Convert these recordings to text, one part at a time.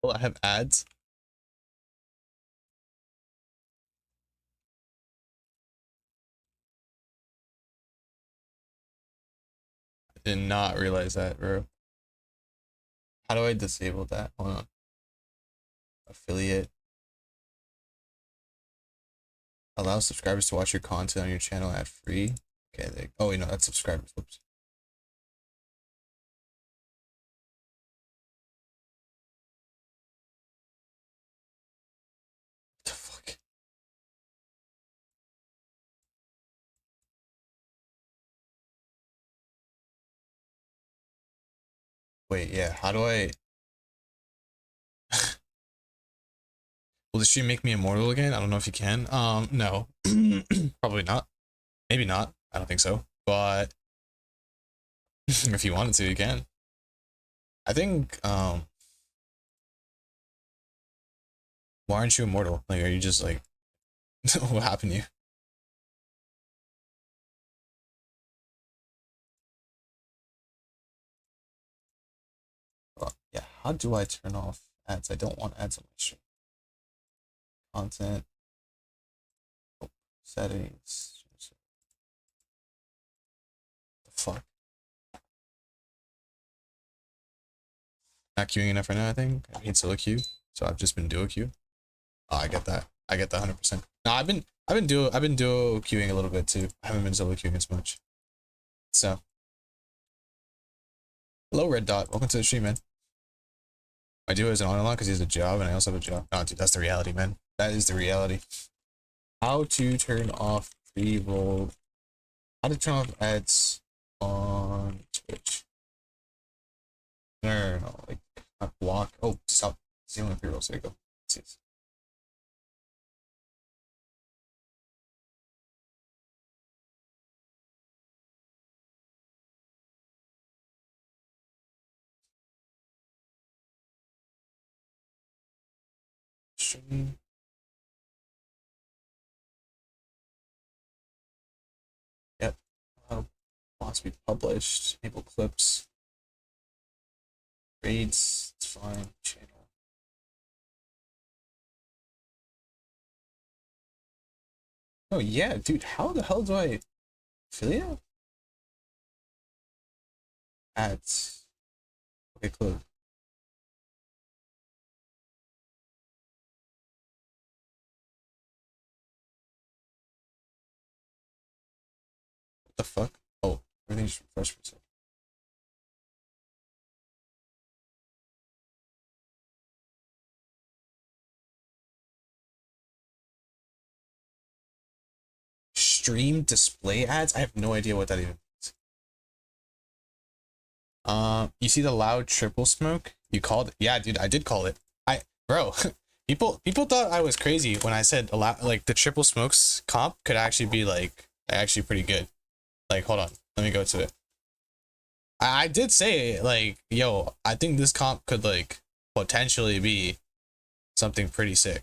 Oh, I have ads. I did not realize that, bro. How do I disable that? Hold on. Affiliate. Allow subscribers to watch your content on your channel ad free. Okay, oh wait, no, that's subscribers. Whoops. What the fuck? Wait, yeah, how do I will the stream make me immortal again? I don't know if you can. No. Probably not. Maybe not. I don't think so. But if you wanted to, you can. I think why aren't you immortal? Like, are you just like what happened to you? Yeah, how do I turn off ads? I don't want ads on my stream. Content. Oh, settings. The fuck? Not queuing enough right now, I think. I need solo queue, so I've just been duo queue. Oh, I get that. I get that 100%. No, I've been duo queuing a little bit too. I haven't been solo queuing as much. So, hello Red Dot. Welcome to the stream, man. My duo is an on because he has a job and I also have a job. No, dude, that's the reality, man. That is the reality. How to turn off pre-roll. How to turn off ads on Twitch. No. Like, not block. Oh, stop. Zero pre-rolls. There you go. Let's see. Stream. Yep. Wants to be published. Enable clips. Grades. It's fine. Channel. Oh yeah, dude. How the hell do I affiliate? Ads. Okay, close. What the fuck? Oh, everything's refreshed for a second. Stream display ads? I have no idea what that even means. You see the loud triple smoke? You called it? Yeah, dude, I did call it. Bro, people thought I was crazy when I said a lot, like the triple smokes comp could actually be like actually pretty good. Like, hold on, let me go to it. I did say like, yo, I think this comp could like potentially be something pretty sick.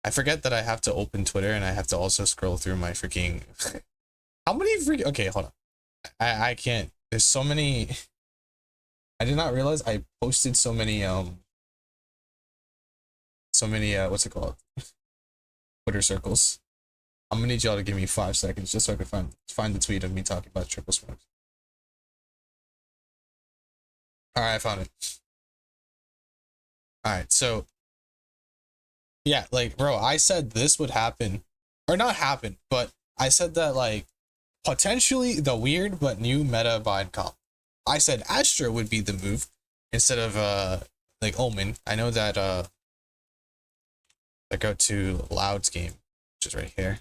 I forget that I have to open Twitter and I have to also scroll through my freaking. How many freaking? Okay, hold on. I can't. There's so many. I did not realize I posted so many what's it called? Twitter circles. I'm gonna need y'all to give me 5 seconds just so I can find the tweet of me talking about triple smokes. All right, I found it. All right, so yeah, like bro, I said this would happen, or not happen, but I said that like potentially the weird but new meta bind comp. I said Astra would be the move instead of like Omen. I know that I go to Loud's game, which is right here.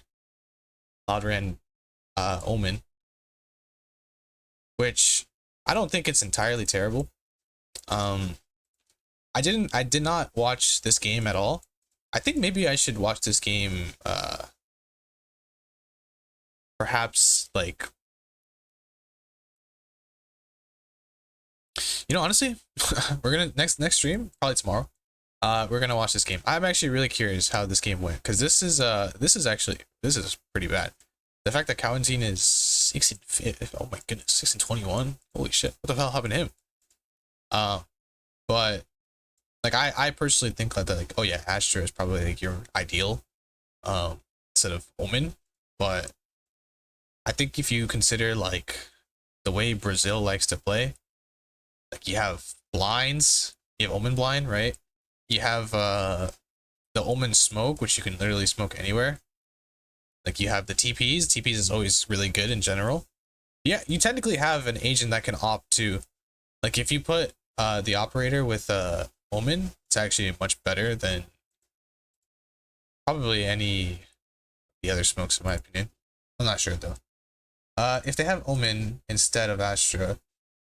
Loud ran Omen, which I don't think it's entirely terrible. I did not watch this game at all. I think maybe I should watch this game perhaps like, you know, honestly, we're gonna next stream, probably tomorrow. We're gonna watch this game. I'm actually really curious how this game went, because this is pretty bad. The fact that Cowentine is 16, oh my goodness, 16-21. Holy shit, what the hell happened to him? But Like I personally think that like, oh yeah, Astra is probably like your ideal instead of Omen. But I think if you consider like the way Brazil likes to play, like you have blinds, you have Omen blind, right? You have the Omen smoke, which you can literally smoke anywhere. Like you have the TPs. TPs is always really good in general. Yeah, you technically have an agent that can opt to, like if you put the operator with Omen, it's actually much better than probably any of the other smokes in my opinion. I'm not sure though. If they have Omen instead of Astra,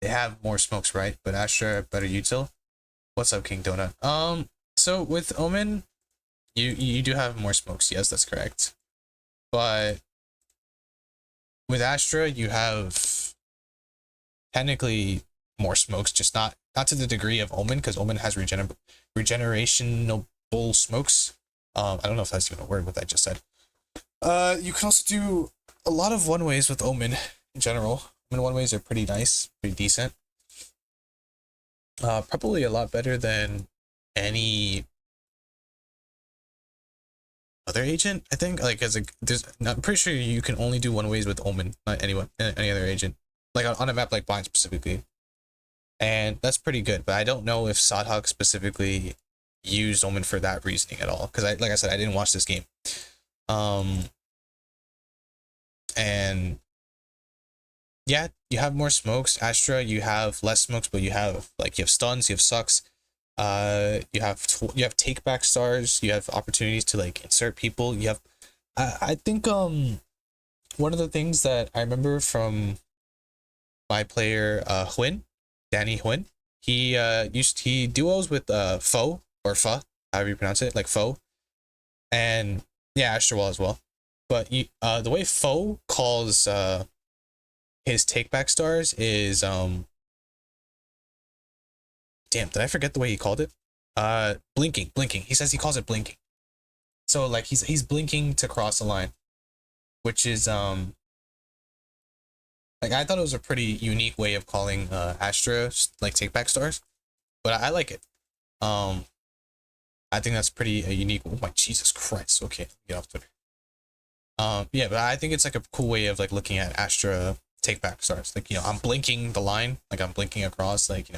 they have more smokes, right? But Astra better util. What's up, King Donut? So with Omen, you do have more smokes. Yes, that's correct. But with Astra, you have technically more smokes, just not to the degree of Omen, because Omen has regenerational smokes. I don't know if that's even a word what I just said. You can also do a lot of one ways with Omen in general. Omen one ways are pretty nice, pretty decent. Probably a lot better than any other agent, I think. Like as a I'm pretty sure you can only do one ways with Omen, not any other agent. Like on a map like Blind specifically. And that's pretty good, but I don't know if Sadhawk specifically used Omen for that reasoning at all. Because like I said, I didn't watch this game. And yeah, you have more smokes. Astra, you have less smokes, but you have stuns, you have sucks. You have take back stars. You have opportunities to like insert people. You have, I think one of the things that I remember from my player Huyn, Danny Huyn, he duos with Foe or Fa, however you pronounce it, like Foe, and yeah, Astra Wall as well. But the way Foe calls his take back stars is damn, did I forget the way he called it? Blinking. He says he calls it blinking. So like he's blinking to cross the line, which is like I thought it was a pretty unique way of calling Astra like take back stars, but I like it. I think that's pretty unique. Oh my Jesus Christ! Okay, get off Twitter. Yeah, but I think it's like a cool way of like looking at Astra take back stars. Like I'm blinking the line, like I'm blinking across, like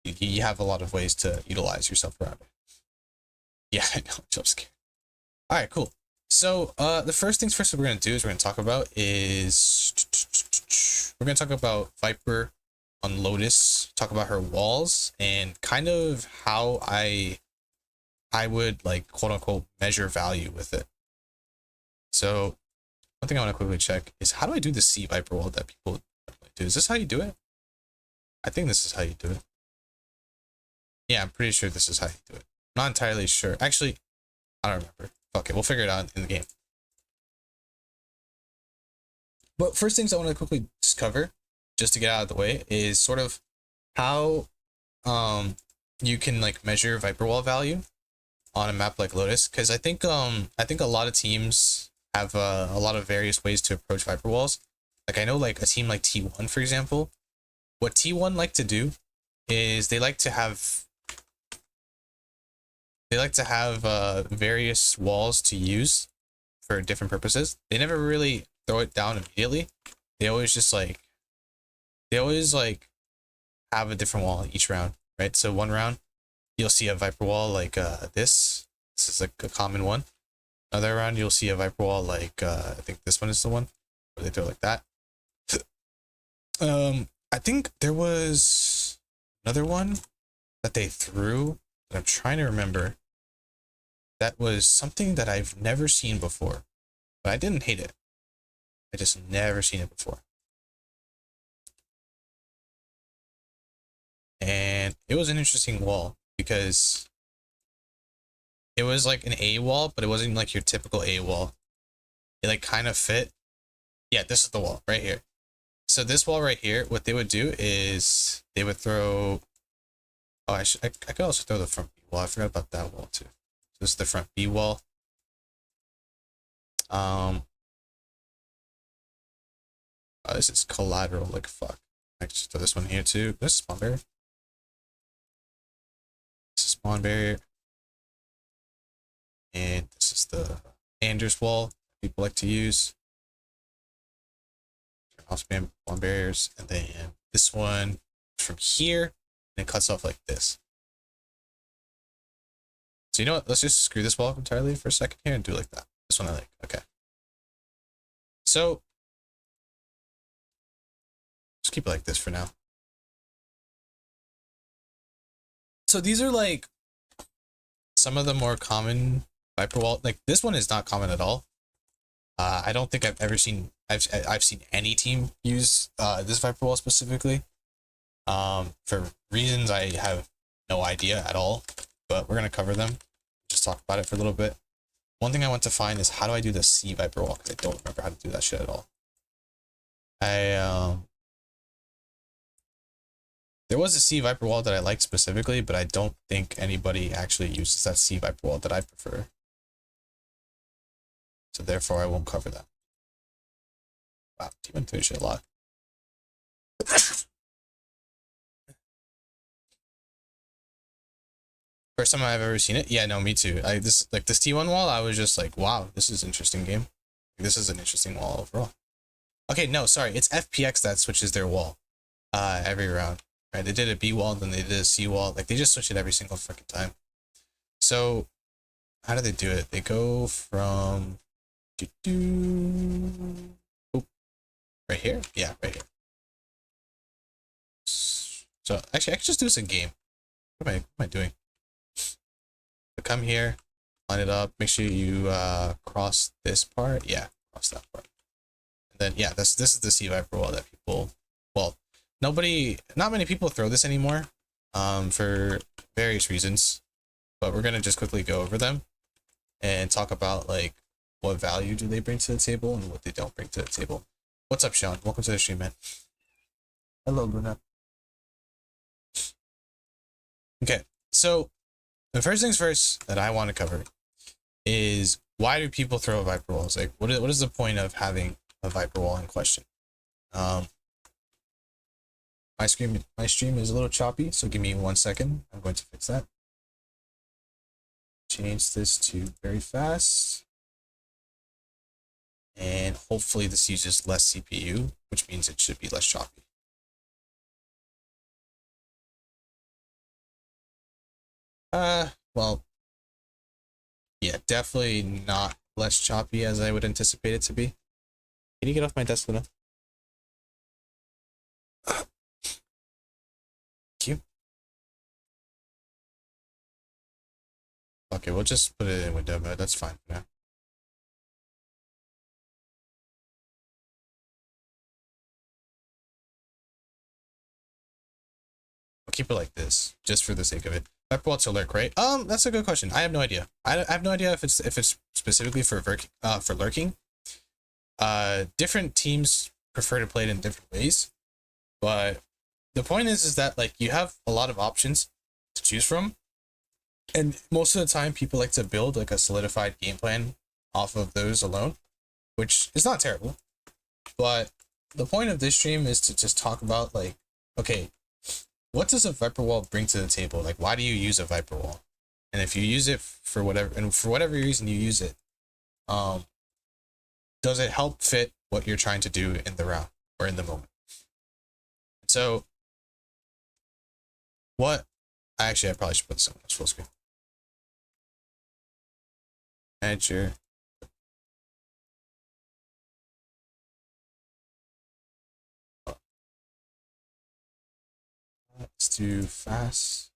you have a lot of ways to utilize yourself around it. Yeah, I know. Just kidding. All right, cool. So, the first things first, what we're gonna do is we're gonna talk about Viper on Lotus. Talk about her walls and kind of how I would like quote unquote measure value with it. So, one thing I want to quickly check is how do I do the C Viper wall that people do? Is this how you do it? I think this is how you do it. Yeah, I'm pretty sure this is how you do it. Not entirely sure. Actually, I don't remember. Okay, we'll figure it out in the game. But first things I want to quickly just cover, just to get out of the way, is sort of how you can like measure Viper Wall value on a map like Lotus. Because I think a lot of teams have a lot of various ways to approach Viper Walls. Like I know like a team like T1, for example, what T1 like to do is they like to have various walls to use for different purposes. They never really throw it down immediately. They always have a different wall each round, right? So one round you'll see a Viper wall like this. This is like a common one. Another round you'll see a Viper wall like I think this one is the one where they throw it like that. I think there was another one that they threw that I'm trying to remember. That was something that I've never seen before, but I didn't hate it. I just never seen it before. And it was an interesting wall because it was like an A wall, but it wasn't like your typical A wall. It like kind of fit. Yeah, this is the wall right here. So this wall right here, what they would do is they would throw. Oh, I could also throw the front B wall. I forgot about that wall too. So this is the front B wall. Oh, this is collateral. Like fuck. I just throw this one here too. This is Spumber. spawn barrier. And this is the Anders wall people like to use. Turn off spawn barriers. And then this one from here, and it cuts off like this. So you know what? Let's just screw this wall entirely for a second here and do like that. This one I like. Okay. So just keep it like this for now. So these are like some of the more common Viper wall. Like this one is not common at all. I don't think I've ever seen. I've seen any team use this Viper wall specifically. For reasons I have no idea at all. But we're gonna cover them. Just talk about it for a little bit. One thing I want to find is how do I do the C Viper wall, because I don't remember how to do that shit at all. There was a C Viper wall that I liked specifically, but I don't think anybody actually uses that C Viper wall that I prefer. So therefore I won't cover that. Wow, team went through shit a lot. First time I've ever seen it. Yeah, no, me too. This T1 wall, I was just like, wow, this is an interesting game. This is an interesting wall overall. Okay, no, sorry, it's FPX that switches their wall every round. Right? They did a B wall, then they did a C wall. Like they just switch it every single freaking time. So how do they do it? They go from right here? Yeah, right here. So actually I could just do this in game. What am I doing? So come here, line it up, make sure you cross this part. Yeah, cross that part. And then yeah, this is the C Viper wall that people, well, not many people throw this anymore, for various reasons. But we're gonna just quickly go over them and talk about like what value do they bring to the table and what they don't bring to the table. What's up, Sean? Welcome to the stream, man. Hello, Luna. Okay, so the first things first that I want to cover is why do people throw Viper walls? Like, what is the point of having a Viper wall in question? My stream is a little choppy, so give me 1 second. I'm going to fix that. Change this to very fast. And hopefully this uses less CPU, which means it should be less choppy. Well, yeah, definitely not less choppy as I would anticipate it to be. Can you get off my desk, Luna? Thank you. Okay, we'll just put it in window mode. That's fine for now. I'll keep it like this, just for the sake of it. Viper wall to lurk, right? That's a good question. I have no idea. I have no idea if it's specifically for lurking. Different teams prefer to play it in different ways, but the point is that like you have a lot of options to choose from, and most of the time people like to build like a solidified game plan off of those alone, which is not terrible. But the point of this stream is to just talk about like, okay, what does a Viper wall bring to the table? Like, why do you use a Viper wall? And if you use it for whatever reason you use it, does it help fit what you're trying to do in the round or in the moment? So, I probably should put this on full screen. Manager. Let's do fast.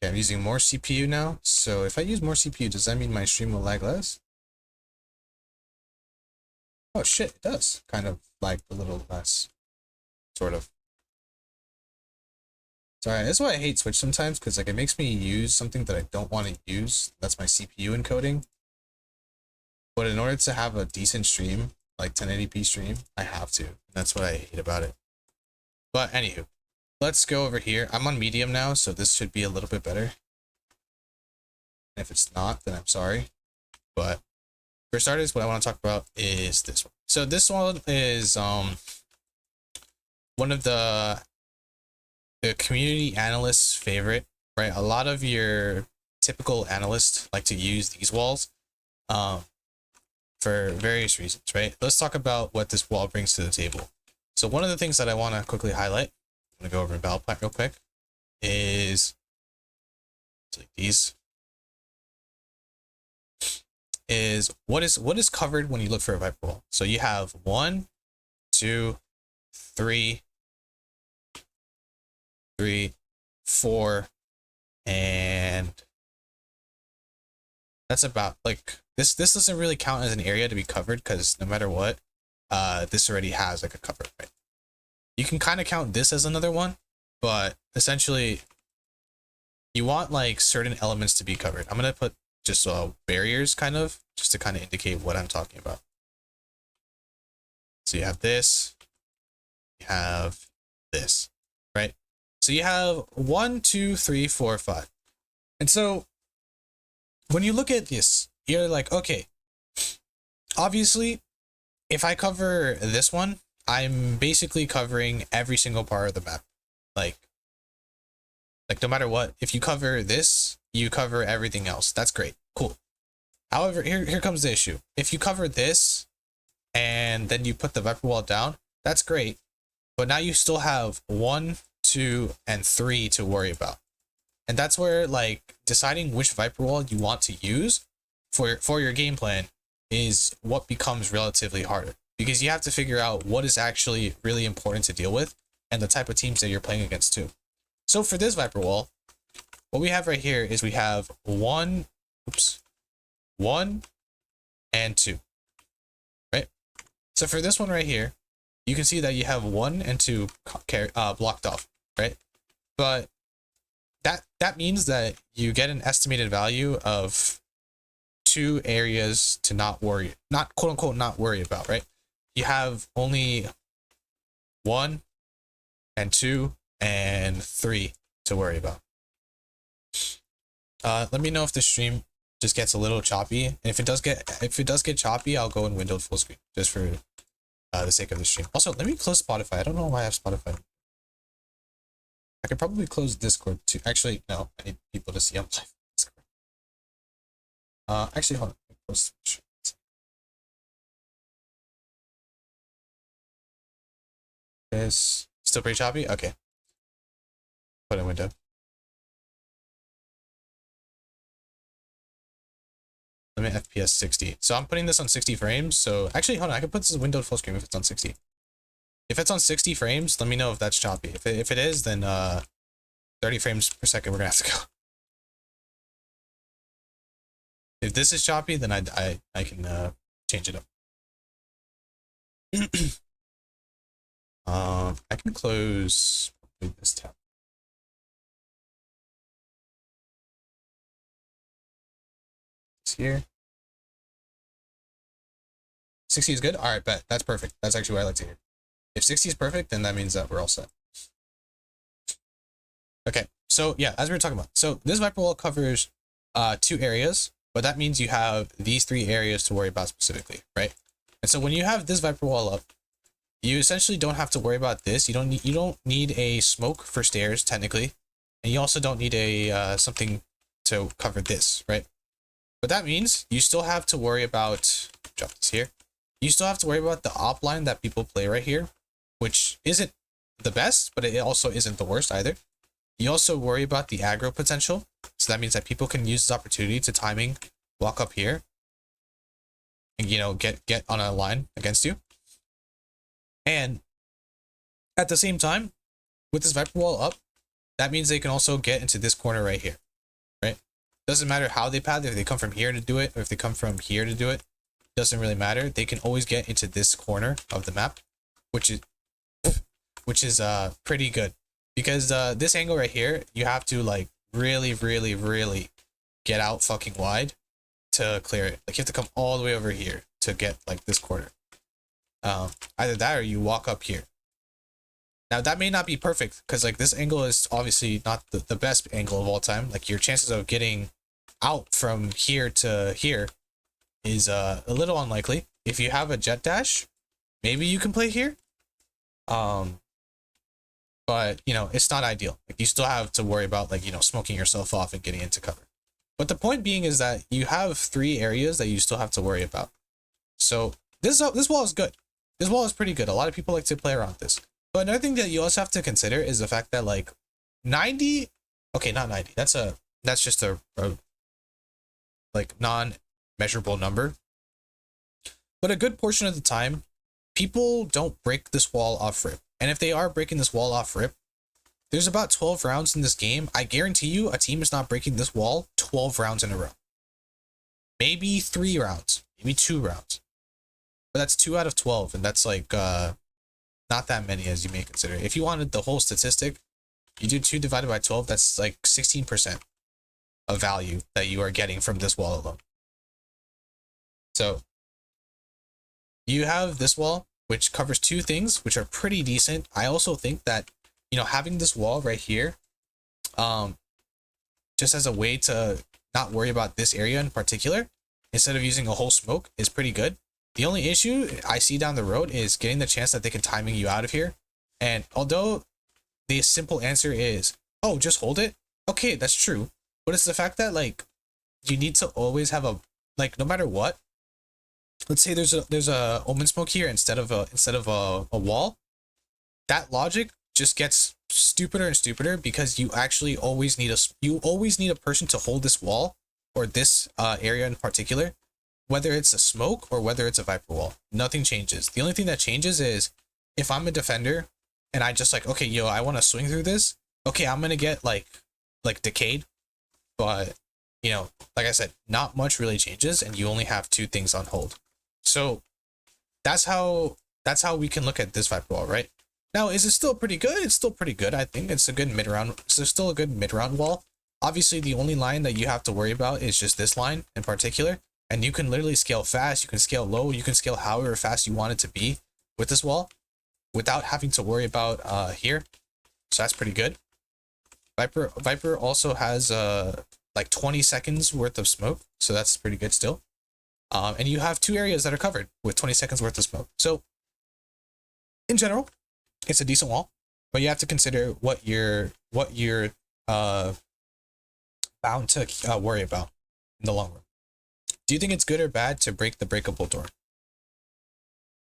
Okay, I'm using more CPU now. So if I use more CPU, does that mean my stream will lag less? Oh shit, it does. Kind of lag a little less. Sort of. Sorry, that's why I hate Twitch sometimes, because like it makes me use something that I don't want to use. That's my CPU encoding. But in order to have a decent stream, like 1080p stream, I have to. That's what I hate about it. But anywho, let's go over here. I'm on medium now, so this should be a little bit better. And if it's not, then I'm sorry. But for starters, what I want to talk about is this one. So this one is one of the the community analyst's favorite, right? A lot of your typical analysts like to use these walls um, for various reasons, right? Let's talk about what this wall brings to the table. So one of the things that I want to quickly highlight, I'm going to go over battle plan real quick, is like these. Is what is covered when you look for a Viper wall. So you have 1, 2, 3, 4, and that's about like this doesn't really count as an area to be covered because no matter what, this already has like a cover, right? You can kind of count this as another one, but essentially you want like certain elements to be covered. I'm gonna put just barriers kind of just to kind of indicate what I'm talking about. So you have this, you have this, right? So you have 1, 2, 3, 4, 5. And so when you look at this, you're like, okay, obviously, if I cover this one, I'm basically covering every single part of the map. Like no matter what, if you cover this, you cover everything else. That's great. Cool. However, here comes the issue. If you cover this and then you put the Viper wall down, that's great. But now you still have 1, 2, and 3 to worry about. And that's where like deciding which Viper wall you want to use for your game plan is what becomes relatively harder, because you have to figure out what is actually really important to deal with and the type of teams that you're playing against too. So for this Viper wall, what we have right here is we have 1 and 2, right? So for this one right here, you can see that you have 1 and 2 blocked off, right? But that means that you get an estimated value of 2 areas to not quote unquote not worry about, right? You have only 1 and 2 and 3 to worry about. Let me know if the stream just gets a little choppy, and if it does get choppy, I'll go in windowed full screen just for the sake of the stream. Also, let me close Spotify. I don't know why I have Spotify. I could probably close Discord too. Actually, no, I need people to see I'm live on Discord. Actually, hold on. Let me close this. Still pretty choppy? Okay. Put in window. Limit FPS 60. So I'm putting this on 60 frames. So actually, hold on. I can put this in windowed full screen if it's on 60. If it's on 60 frames, let me know if that's choppy. If it is, then 30 frames per second, we're gonna have to go. If this is choppy, then I can change it up. I can close this tab. It's here. 60 is good. All right, bet. That's perfect. That's actually what I like to hear. If 60 is perfect, then that means that we're all set. Okay, so yeah, as we were talking about, so this Viper wall covers 2 areas, but that means you have these 3 areas to worry about specifically, right? And so when you have this Viper wall up, you essentially don't have to worry about this. You don't need a smoke for stairs technically, and you also don't need a something to cover this, right? But that means you still have to worry about, drop this here. You still have to worry about the op line that people play right here, which isn't the best, but it also isn't the worst either. You also worry about the aggro potential. So that means that people can use this opportunity to timing walk up here and, you know, get on a line against you. And at the same time, with this Viper wall up, that means they can also get into this corner right here, right? Doesn't matter how they path, if they come from here to do it, or if they come from here to do it, doesn't really matter. They can always get into this corner of the map, which is pretty good, because this angle right here, you have to like really get out fucking wide to clear it. Like you have to come all the way over here to get like this corner. Either that or you walk up here. Now that may not be perfect, because like this angle is obviously not the best angle of all time. Like your chances of getting out from here to here is a little unlikely. If you have a jet dash, maybe you can play here. But but you know, it's not ideal. Like you still have to worry about like, you know, smoking yourself off and getting into cover. But the point being is that you have 3 areas that you still have to worry about. So this wall is good. This wall is pretty good. A lot of people like to play around this. But another thing that you also have to consider is the fact that like 90, okay, not 90. That's just a like non-measurable number. But a good portion of the time, people don't break this wall off rip. And if they are breaking this wall off rip, there's about 12 rounds in this game. I guarantee you a team is not breaking this wall 12 rounds in a row. Maybe 3 rounds, maybe 2 rounds. But that's 2 out of 12, and that's like not that many as you may consider. If you wanted the whole statistic, you do 2 divided by 12, that's like 16% of value that you are getting from this wall alone. So you have this wall, which covers 2 things, which are pretty decent. I also think that, you know, having this wall right here, just as a way to not worry about this area in particular, instead of using a whole smoke, is pretty good. The only issue I see down the road is getting the chance that they can timing you out of here. And although the simple answer is, oh, just hold it. Okay, that's true. But it's the fact that like you need to always have a, like, no matter what, let's say there's a omen smoke here instead of a wall. That logic just gets stupider and stupider because you actually always need a person to hold this wall or this area in particular, whether it's a smoke or whether it's a Viper wall. Nothing changes. The only thing that changes is if I'm a defender and I just like, okay, yo, I want to swing through this. Okay, I'm gonna get like decayed, but you know, like I said, not much really changes, and you only have 2 things on hold. So that's how we can look at this Viper wall, right? Now, is it still pretty good? It's still pretty good. I think it's a good mid-round. So still a good mid-round wall. Obviously, the only line that you have to worry about is just this line in particular. And you can literally scale fast. You can scale low. You can scale however fast you want it to be with this wall without having to worry about here. So that's pretty good. Viper also has like 20 seconds worth of smoke. So that's pretty good still. And you have 2 areas that are covered with 20 seconds worth of smoke. So in general, it's a decent wall, but you have to consider what you're bound to worry about in the long run. Do you think it's good or bad to break the breakable door?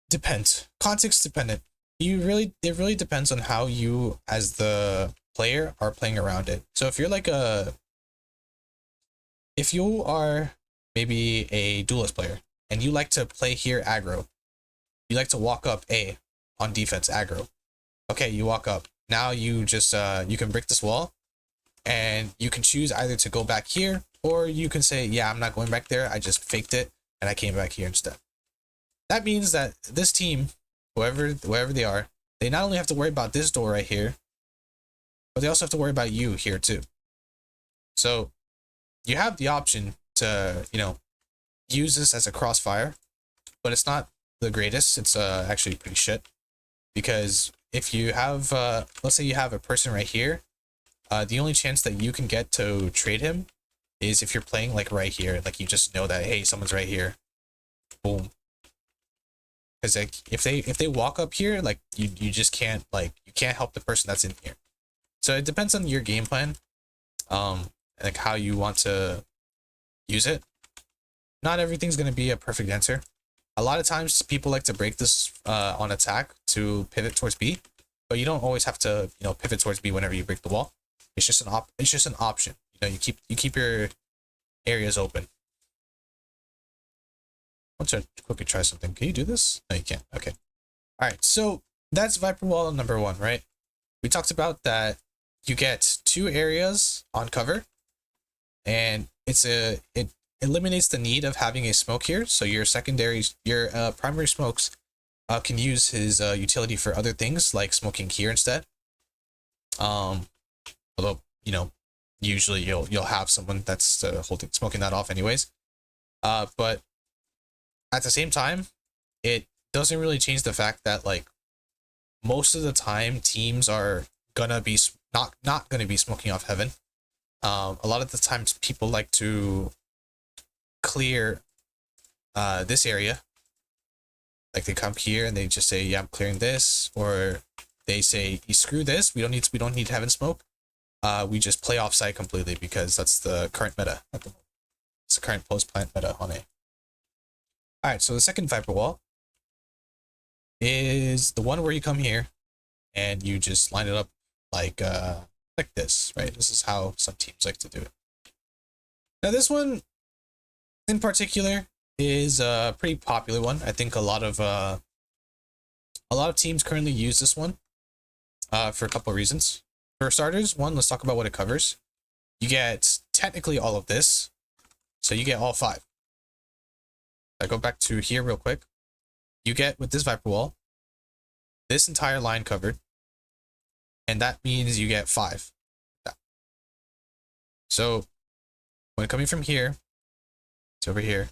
Depends. Context dependent. It really depends on how you as the player are playing around it. So if you are maybe a duelist player and you like to play here aggro, you like to walk up A on defense aggro. Okay, you walk up. Now you just you can break this wall and you can choose either to go back here or you can say, yeah, I'm not going back there. I just faked it and I came back here instead. That means that this team, wherever they are, they not only have to worry about this door right here, but they also have to worry about you here too. So you have the option to, you know, use this as a crossfire, but it's not the greatest. It's actually pretty shit, because if you have let's say you have a person right here, the only chance that you can get to trade him is if you're playing like right here, like you just know that, hey, someone's right here, boom. Because like if they walk up here, like you just can't, like you can't help the person that's in here. So it depends on your game plan, like how you want to use it. Not everything's gonna be a perfect answer. A lot of times people like to break this on attack to pivot towards B, but you don't always have to, you know, pivot towards B whenever you break the wall. It's just an option. You know, you keep your areas open. I want to quickly try something. Can you do this? No, you can't. Okay. All right. So that's Viper wall number 1, right? We talked about that you get 2 areas on cover, and it eliminates the need of having a smoke here. So your primary smokes can use his utility for other things like smoking here instead. Although, you know, usually you'll have someone that's smoking that off anyways. But at the same time, it doesn't really change the fact that like most of the time teams are gonna be not gonna be smoking off heaven. A lot of the times people like to clear this area. Like they come here and they just say, yeah, I'm clearing this, or they say, "You screw this. We don't need heaven smoke. We just play off site completely because that's the current meta at the moment. It's the current post plant meta on A." All right, so the second Viper wall is the one where you come here and you just line it up like this, right? This is how some teams like to do it. Now this one in particular is a pretty popular one. I think a lot of teams currently use this one for a couple of reasons. For starters, one, let's talk about what it covers. You get technically all of this, so you get all 5. I go back to here real quick. You get with this Viper wall this entire line covered, and that means you get 5. So when coming from here to over here,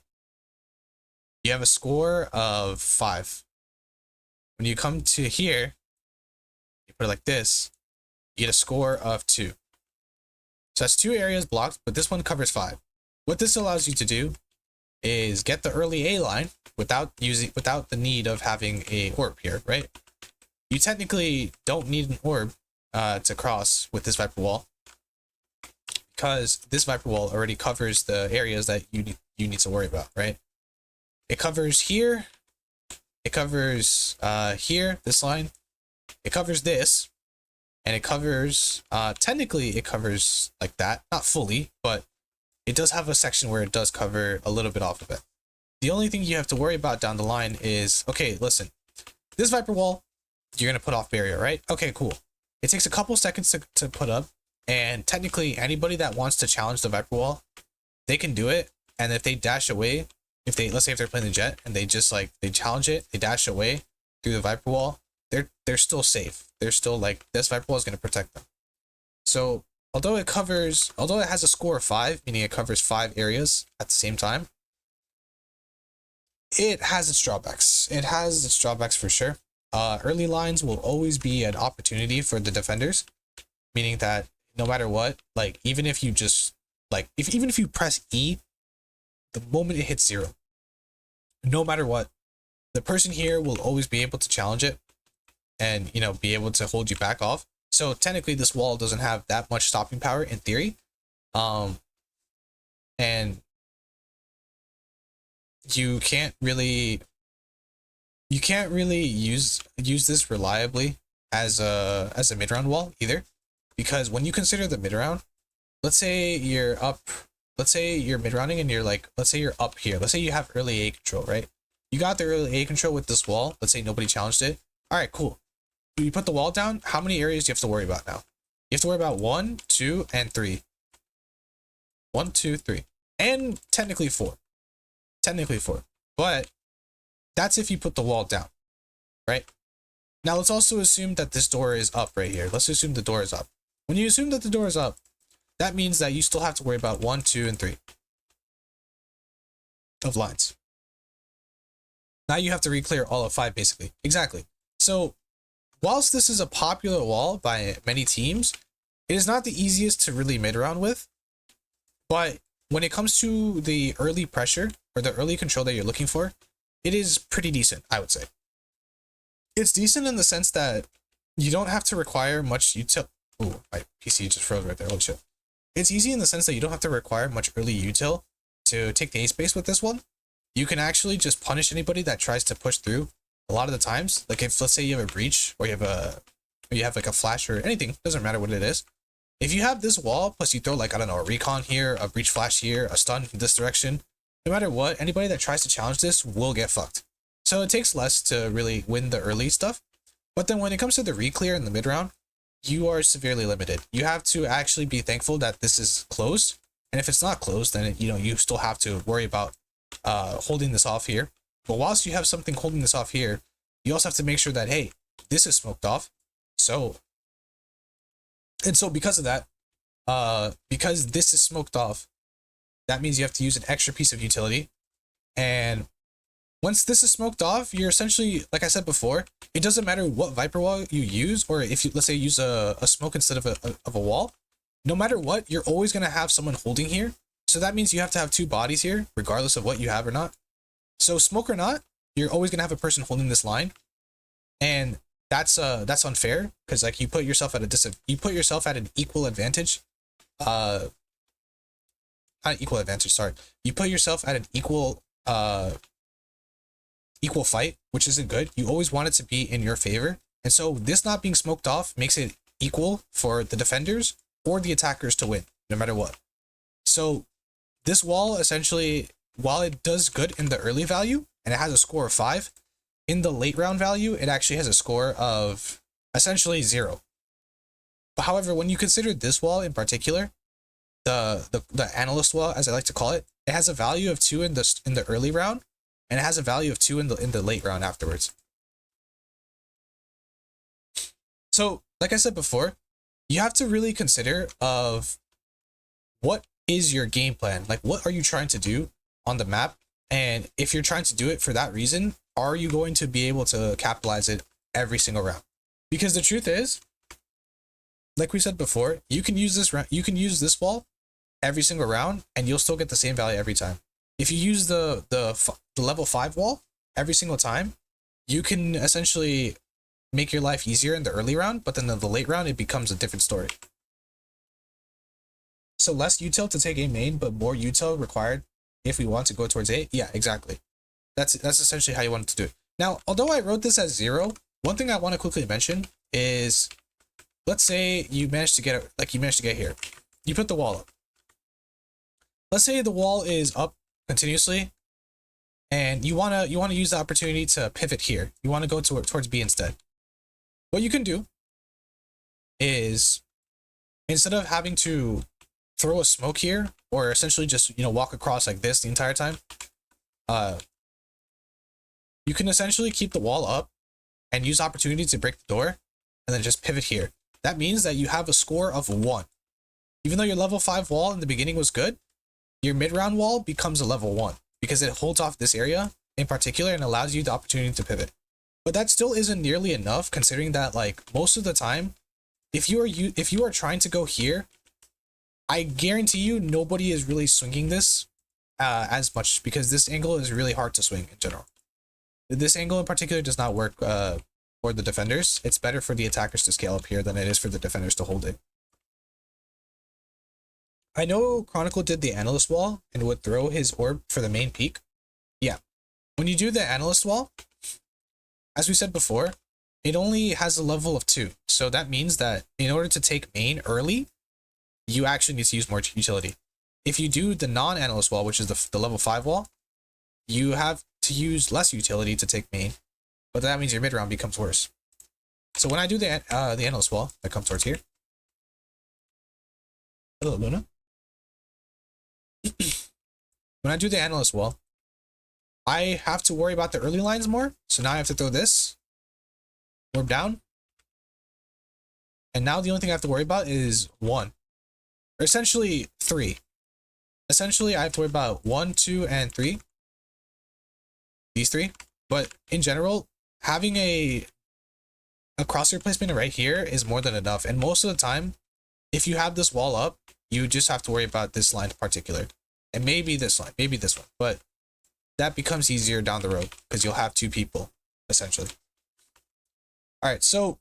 you have a score of 5. When you come to here, you put it like this, you get a score of 2. So that's 2 areas blocked, but this one covers 5. What this allows you to do is get the early A line without the need of having a orb here, right? You technically don't need an orb to cross with this Viper wall, because this Viper wall already covers the areas that you need to worry about, right? It covers here, it covers here, this line, it covers this, and it covers technically it covers like that, not fully, but it does have a section where it does cover a little bit off of it. The only thing you have to worry about down the line is, okay, listen, this Viper wall, you're going to put off barrier, right? Okay, cool. It takes a couple seconds to put up, and technically anybody that wants to challenge the Viper wall, they can do it. And if they dash away, let's say if they're playing the Jet and they just like, they challenge it, they dash away through the Viper wall, they're still safe. They're still like, this Viper wall is going to protect them. So although it has a score of 5, meaning it covers 5 areas at the same time, it has its drawbacks. It has its drawbacks for sure. Early lines will always be an opportunity for the defenders, meaning that no matter what, like even if you just like even if you press E, the moment it hits 0, no matter what, the person here will always be able to challenge it and, you know, be able to hold you back off. So technically this wall doesn't have that much stopping power in theory. And you can't really use this reliably as a mid-round wall either, because when you consider the mid-round, let's say you're mid-rounding and you're like, let's say you're up here, let's say you have early A control, right? You got the early A control with this wall, let's say nobody challenged it. All right, cool. You put the wall down, how many areas do you have to worry about now? You have to worry about 1, 2, and 3. 1, 2, 3. And technically 4. But that's if you put the wall down, right? Now let's also assume that this door is up right here. Let's assume the door is up. When you assume that the door is up, that means that you still have to worry about 1, 2, and 3 of lines. Now you have to re-clear all of 5 basically. Exactly. So whilst this is a popular wall by many teams, it is not the easiest to really mid-round with. But when it comes to the early pressure or the early control that you're looking for, it is pretty decent, I would say. It's decent in the sense that you don't have to require much util. Ooh, my PC just froze right there. Holy shit. It's easy in the sense that you don't have to require much early util to take the A space with this one. You can actually just punish anybody that tries to push through a lot of the times. Like if, let's say you have a breach or you have like a flash or anything, doesn't matter what it is. If you have this wall, plus you throw like, I don't know, a recon here, a breach flash here, a stun in this direction, no matter what, anybody that tries to challenge this will get fucked. So it takes less to really win the early stuff. But then when it comes to the re-clear in the mid round, you are severely limited. You have to actually be thankful that this is closed. And if it's not closed, then you still have to worry about holding this off here. But whilst you have something holding this off here, you also have to make sure that, hey, this is smoked off. So because of that, because this is smoked off, that means you have to use an extra piece of utility. And once this is smoked off, you're essentially, like I said before, it doesn't matter what Viper wall you use, or if you, let's say, use a smoke instead of a wall, no matter what, you're always going to have someone holding here. So that means you have to have 2 bodies here, regardless of what you have or not. So smoke or not, you're always going to have a person holding this line. And that's unfair because like you put yourself at you put yourself at an equal advantage. Uh, Not an equal advantage. Sorry, you put yourself at an equal fight, which isn't good. You always want it to be in your favor, and so this not being smoked off makes it equal for the defenders or the attackers to win, no matter what. So this wall essentially, while it does good in the early value and it has a score of 5, in the late round value, it actually has a score of essentially 0. But however, when you consider this wall in particular, the analyst wall, as I like to call it, it has a value of 2 in the early round, and it has a value of 2 in the late round afterwards. So, like I said before, you have to really consider of what is your game plan? Like, what are you trying to do on the map? And if you're trying to do it for that reason, are you going to be able to capitalize it every single round? Because the truth is, like we said before, you can use this wall every single round, and you'll still get the same value every time. If you use the level 5 wall every single time, you can essentially make your life easier in the early round, but then in the late round, it becomes a different story. So less util to take a main, but more util required if we want to go towards A. Yeah, exactly. That's essentially how you want to do it. Now, although I wrote this as 0, one thing I want to quickly mention is, let's say you managed to get here. You put the wall up. Let's say the wall is up continuously, and you wanna use the opportunity to pivot here. You want to go towards B instead. What you can do is, instead of having to throw a smoke here, or essentially just walk across like this the entire time, you can essentially keep the wall up and use opportunity to break the door, and then just pivot here. That means that you have a score of 1. Even though your level 5 wall in the beginning was good, your mid-round wall becomes a level 1 because it holds off this area in particular and allows you the opportunity to pivot. But that still isn't nearly enough, considering that like most of the time, if you are trying to go here, I guarantee you nobody is really swinging this as much, because this angle is really hard to swing in general. This angle in particular does not work for the defenders. It's better for the attackers to scale up here than it is for the defenders to hold it. I know Chronicle did the analyst wall and would throw his orb for the main peak. Yeah, when you do the analyst wall, as we said before, it only has a level of 2. So that means that in order to take main early, you actually need to use more utility. If you do the non-analyst wall, which is the level 5 wall, you have to use less utility to take main, but that means your mid round becomes worse. So when I do the analyst wall, that comes towards here. Hello, Luna. When I do the analyst wall, I have to worry about the early lines more. So now I have to throw this, orb down, and now the only thing I have to worry about is 1, or essentially 3. Essentially, I have to worry about 1, 2, and 3. These 3. But in general, having a crosshair placement right here is more than enough. And most of the time, if you have this wall up, you just have to worry about this line in particular. And maybe this line, maybe this one. But that becomes easier down the road because you'll have 2 people, essentially. Alright, so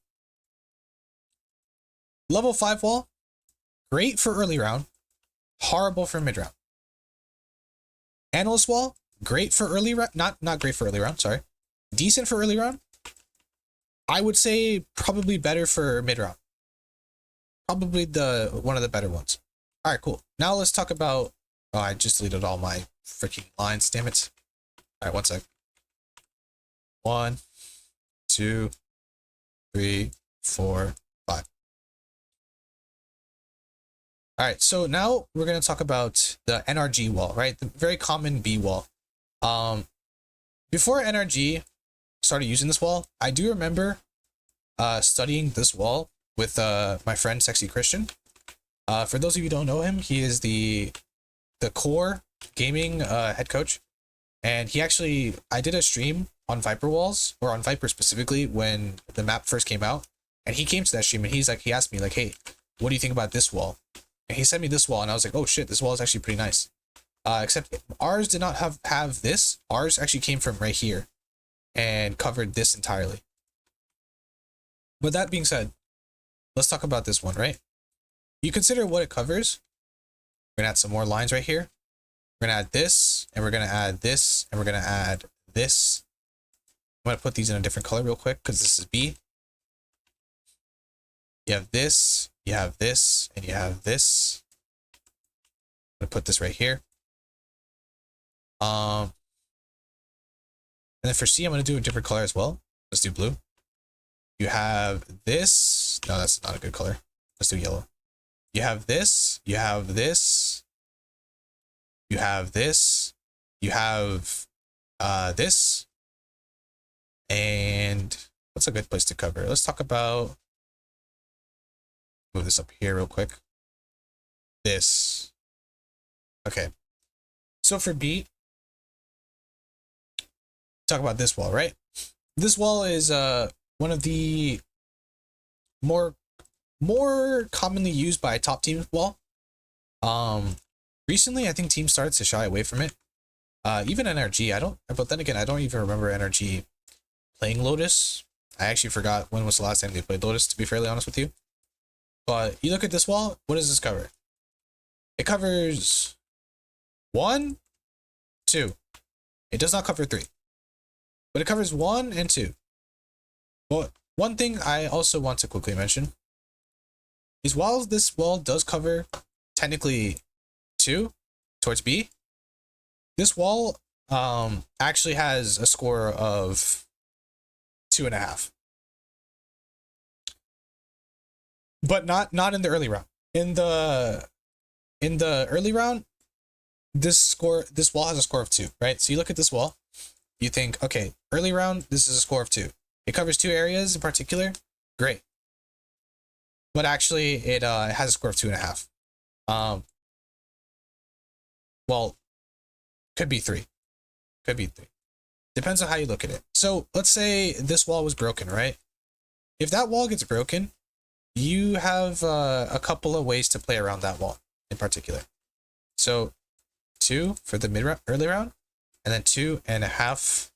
level 5 wall, great for early round, horrible for mid round. Analyst wall, great for early round, not great for early round, sorry. Decent for early round. I would say probably better for mid round. Probably one of the better ones. All right, cool. Now let's talk about, oh, I just deleted all my freaking lines, damn it. All right, one sec. 1, 2, 3, 4, 5. All right, so now we're going to talk about the NRG wall, right? The very common B wall. Before NRG started using this wall, I do remember studying this wall with my friend Sexy Christian. For those of you who don't know him, he is the core gaming head coach, and he actually, I did a stream on Viper walls, or on Viper specifically, when the map first came out, and he came to that stream and he asked me like, hey, what do you think about this wall? And he sent me this wall, and I was like, oh shit, this wall is actually pretty nice. Except ours did not have this. Ours actually came from right here and covered this entirely. But that being said, let's talk about this one, right? You consider what it covers. We're gonna add some more lines right here. We're gonna add this, and we're gonna add this, and we're gonna add this. I'm gonna put these in a different color real quick because this is B. You have this, you have this, and you have this. I'm gonna put this right here. And then for C, I'm gonna do a different color as well. Let's do blue. You have this. No, that's not a good color. Let's do yellow. You have this, you have this, you have this, you have this, and what's a good place to cover? Let's talk about, move this up here real quick. This. Okay. So for B, talk about this wall, right? This wall is one of the more commonly used by top teams wall. Recently I think teams started to shy away from it. Even NRG, but then again, I don't even remember NRG playing Lotus. I actually forgot when was the last time they played Lotus, to be fairly honest with you. But you look at this wall, what does this cover? It covers 1, 2. It does not cover 3. But it covers 1 and 2. But one thing I also want to quickly mention is while this wall does cover technically 2 towards B, this wall actually has a score of 2.5. But not in the early round. In the early round, this wall has a score of 2, right? So you look at this wall, you think, okay, early round, this is a score of 2. It covers 2 areas in particular, great. But actually, it has a score of 2.5. Well, could be 3. Could be 3. Depends on how you look at it. So let's say this wall was broken, right? If that wall gets broken, you have a couple of ways to play around that wall in particular. So 2 for the early round, and then 2.5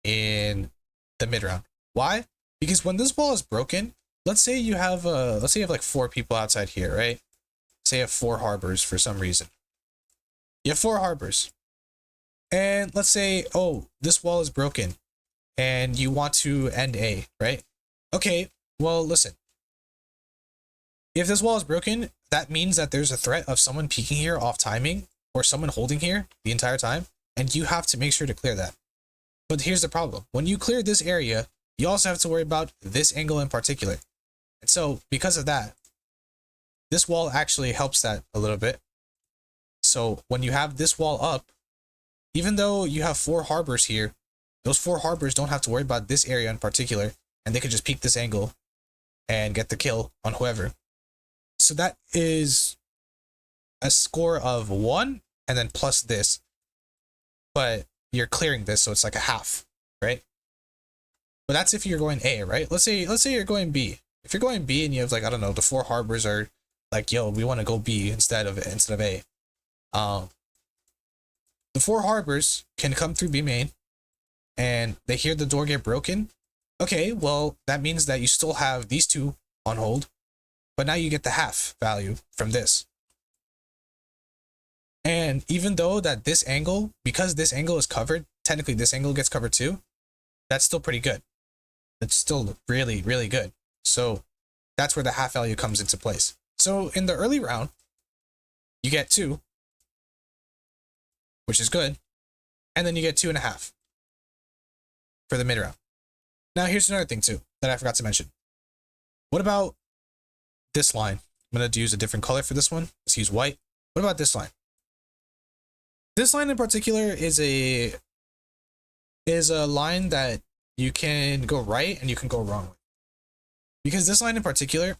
in the mid round. Why? Because when this wall is broken, let's say you have like 4 people outside here, right? Say you have 4 harbors for some reason. You have 4 harbors. And let's say, oh, this wall is broken and you want to end A, right? Okay, well, listen. If this wall is broken, that means that there's a threat of someone peeking here off timing or someone holding here the entire time, and you have to make sure to clear that. But here's the problem. When you clear this area, you also have to worry about this angle in particular. And so because of that, this wall actually helps that a little bit. So when you have this wall up, even though you have 4 harbors here, those 4 harbors don't have to worry about this area in particular, and they can just peek this angle and get the kill on whoever. So that is a score of 1 and then plus this. But you're clearing this, so it's like a half, right? But that's if you're going A, right? Let's say you're going B. If you're going B and you have, like, I don't know, the 4 harbors are like, yo, we want to go B instead of A. The 4 harbors can come through B main, and they hear the door get broken. Okay, well, that means that you still have these 2 on hold, but now you get the half value from this. And even though that this angle, because this angle is covered, technically this angle gets covered too, that's still pretty good. It's still really, really good. So that's where the half value comes into place. So in the early round, you get 2, which is good. And then you get 2.5 for the mid round. Now here's another thing too that I forgot to mention. What about this line? I'm going to use a different color for this one. Let's use white. What about this line? This line in particular is a line that you can go right and you can go wrong with. Because this line in particular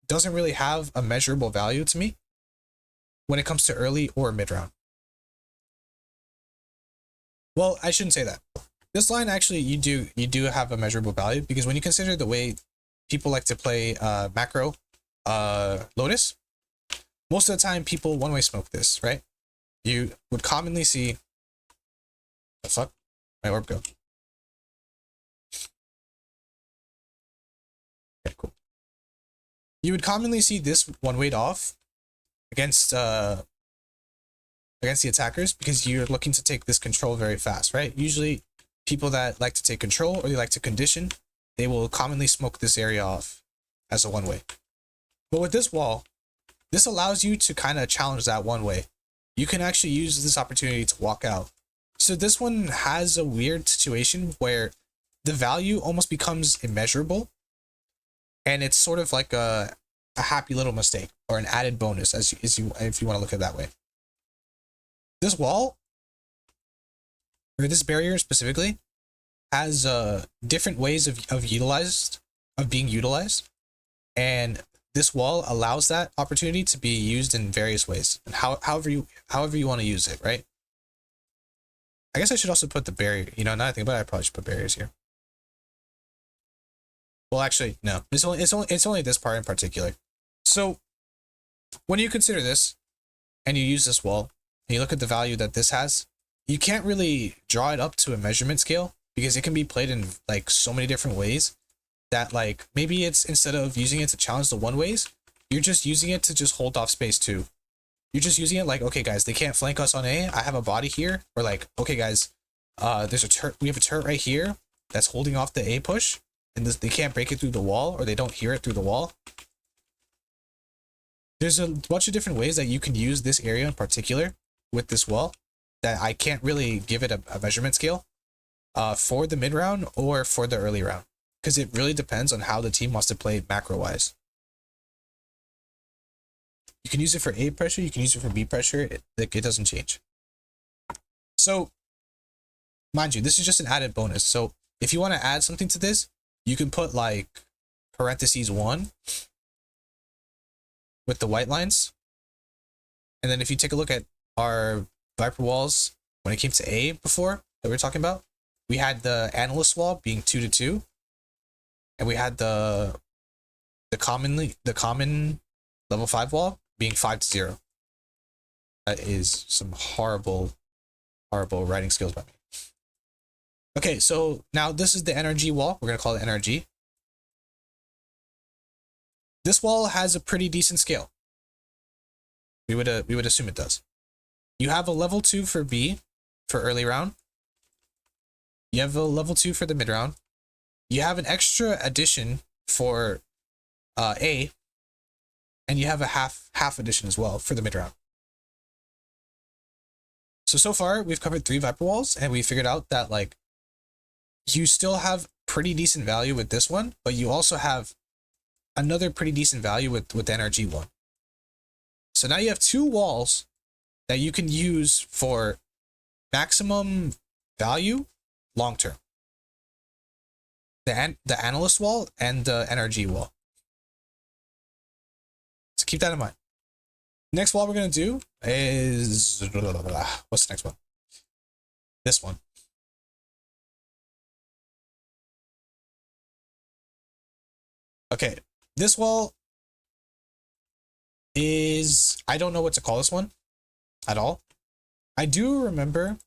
doesn't really have a measurable value to me when it comes to early or mid round. Well, I shouldn't say that. This line actually you do have a measurable value, because when you consider the way people like to play macro Lotus, most of the time people one-way smoke this, right? You would commonly see, the fuck? My orb go. You would commonly see this one weight off against against the attackers because you're looking to take this control very fast, right? Usually people that like to take control or they like to condition, they will commonly smoke this area off as a one way. But with this wall, this allows you to kind of challenge that one way. You can actually use this opportunity to walk out. So this one has a weird situation where the value almost becomes immeasurable, and it's sort of like a happy little mistake or an added bonus as you if you want to look at it that way. This wall, or this barrier specifically, has different ways of being utilized, and this wall allows that opportunity to be used in various ways, and however you want to use it, right? I guess I should also put the barrier. You know, now I think about it, I probably should put barriers here. Well, actually, no. It's only this part in particular. So when you consider this, and you use this wall, and you look at the value that this has, you can't really draw it up to a measurement scale because it can be played in like so many different ways that like maybe it's instead of using it to challenge the one ways, you're just using it to just hold off space too. You're just using it like, okay guys, they can't flank us on A. I have a body here. Or like, okay guys, there's a turret. We have a turret right here that's holding off the A push, and they can't break it through the wall, or they don't hear it through the wall. There's a bunch of different ways that you can use this area in particular with this wall that I can't really give it a measurement scale for the mid round or for the early round, because it really depends on how the team wants to play macro wise. You can use it for A pressure, you can use it for B pressure, it doesn't change. So, mind you, this is just an added bonus. So, if you want to add something to this, you can put like parentheses 1 with the white lines. And then if you take a look at our Viper walls, when it came to A before that we were talking about, we had the analyst wall being 2 to 2. And we had the common level 5 wall being 5 to 0. That is some horrible writing skills by me. Okay, so now this is the NRG wall. We're gonna call it NRG. This wall has a pretty decent scale. We would assume it does. You have a level 2 for B for early round. You have a level 2 for the mid round. You have an extra addition for A, and you have a half addition as well for the mid round. So far we've covered 3 Viper walls, and we figured out that like you still have pretty decent value with this one, but you also have another pretty decent value with the NRG one. So now you have 2 walls that you can use for maximum value long term. The analyst wall and the NRG wall. So keep that in mind. Next wall we're gonna do is what's the next one? This one. Okay, this wall is, I don't know what to call this one at all. I do remember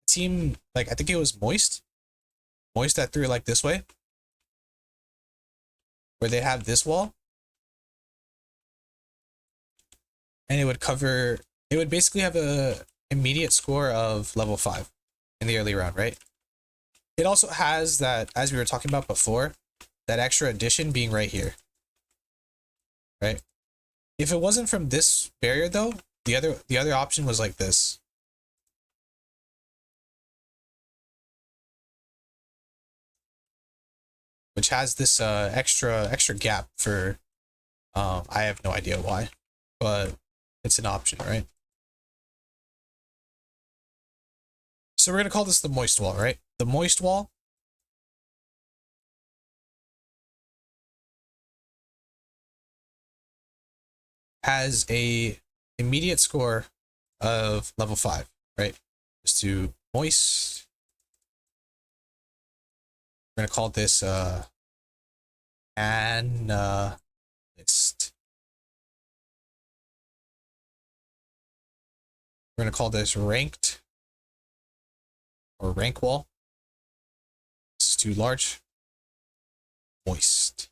team, like I think it was Moist that threw it like this way, where they have this wall, and it would basically have a immediate score of level 5 in the early round, right? It also has that, as we were talking about before, that extra addition being right here, right? If it wasn't from this barrier though, the other option was like this. Which has this extra gap for I have no idea why, but it's an option, right? So we're gonna call this the moist wall, right? The moist wall has a immediate score of level 5, right? Just to moist. We're gonna call this analyst. We're gonna call this ranked or rank wall. This is too large. Moist.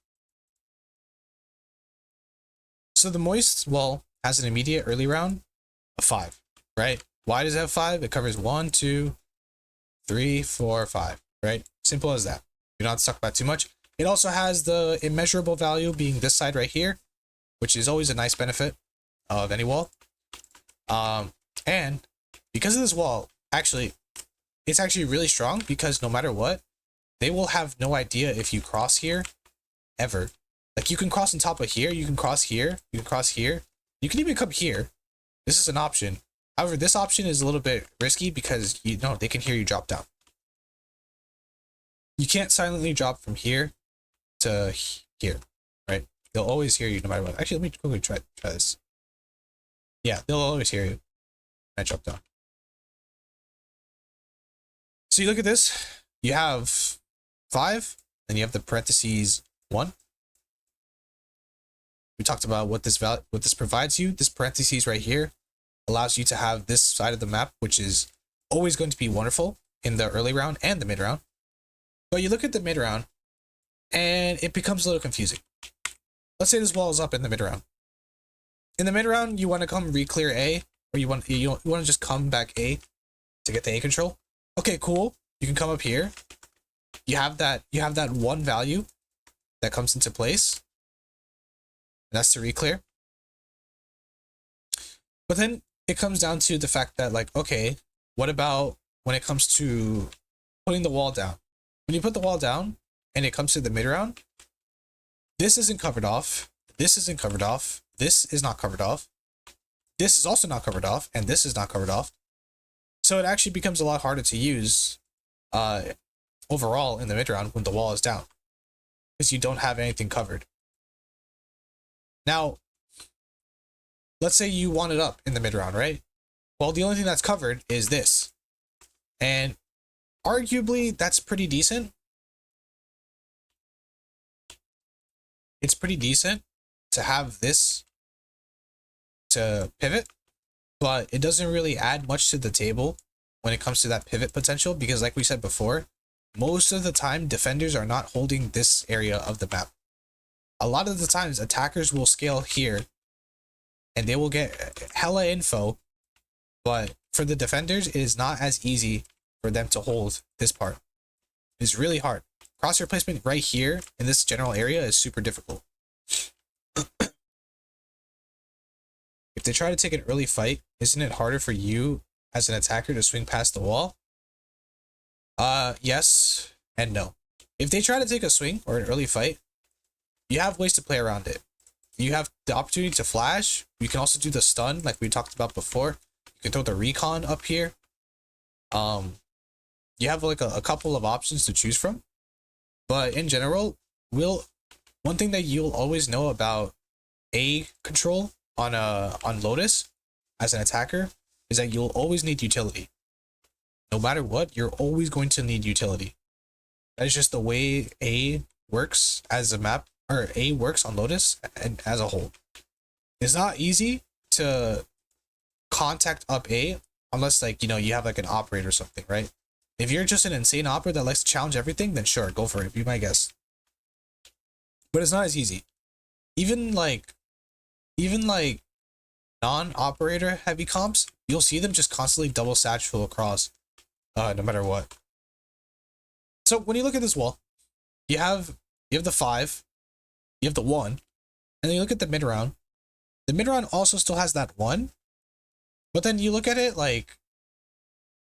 So the moist wall has an immediate early round of 5, right? Why does it have 5? It covers 1, 2, 3, 4, 5, right? Simple as that. We don't have to talk about too much. It also has the immeasurable value being this side right here, which is always a nice benefit of any wall. And because of this wall, actually, it's actually really strong because no matter what, they will have no idea if you cross here ever. Like you can cross on top of here, you can cross here, you can cross here, you can even come here. This is an option. However, this option is a little bit risky because you know they can hear you drop down. You can't silently drop from here to here, right? They'll always hear you no matter what. Actually, let me quickly try this. Yeah, they'll always hear you when I drop down. So you look at this, you have 5, then you have the parentheses 1. We talked about what this provides you. This parentheses right here allows you to have this side of the map, which is always going to be wonderful in the early round and the mid round. But you look at the mid round and it becomes a little confusing. Let's say this wall is up in the mid round. In the mid round, you want to come re-clear A, or you want to just come back A to get the A control. Okay, cool. You can come up here. You have that one value that comes into place. And that's to re-clear. But then it comes down to the fact that, like, okay, what about when it comes to putting the wall down? When you put the wall down and it comes to the mid round, this isn't covered off. This isn't covered off. This is not covered off. This is also not covered off, and this is not covered off. So it actually becomes a lot harder to use overall in the mid round when the wall is down, because you don't have anything covered. Now, let's say you want it up in the mid round, right? Well, the only thing that's covered is this. And arguably, that's pretty decent. It's pretty decent to have this to pivot, but it doesn't really add much to the table when it comes to that pivot potential, because like we said before, most of the time defenders are not holding this area of the map. A lot of the times attackers will scale here and they will get hella info, but for the defenders, it is not as easy for them to hold this part. It's really hard. Crosshair placement right here in this general area is super difficult. If they try to take an early fight, isn't it harder for you as an attacker to swing past the wall? Yes and no. If they try to take a swing or an early fight, you have ways to play around it. You have the opportunity to flash. You can also do the stun like we talked about before. You can throw the recon up here. You have like a couple of options to choose from. But in general, one thing that you'll always know about A control on Lotus as an attacker is that you'll always need utility. No matter what, you're always going to need utility. That is just the way A works as a map, or A works on Lotus and as a whole. It's not easy to contact up A unless, like, you know, you have like an operator or something, right? If you're just an insane operator that likes to challenge everything, then sure, go for it. Be my guest. But it's not as easy. Even like non-operator heavy comps, you'll see them just constantly double satchel across, no matter what. So when you look at this wall, you have the 5, you have the 1, and then you look at the mid round. The mid round also still has that 1, but then you look at it like,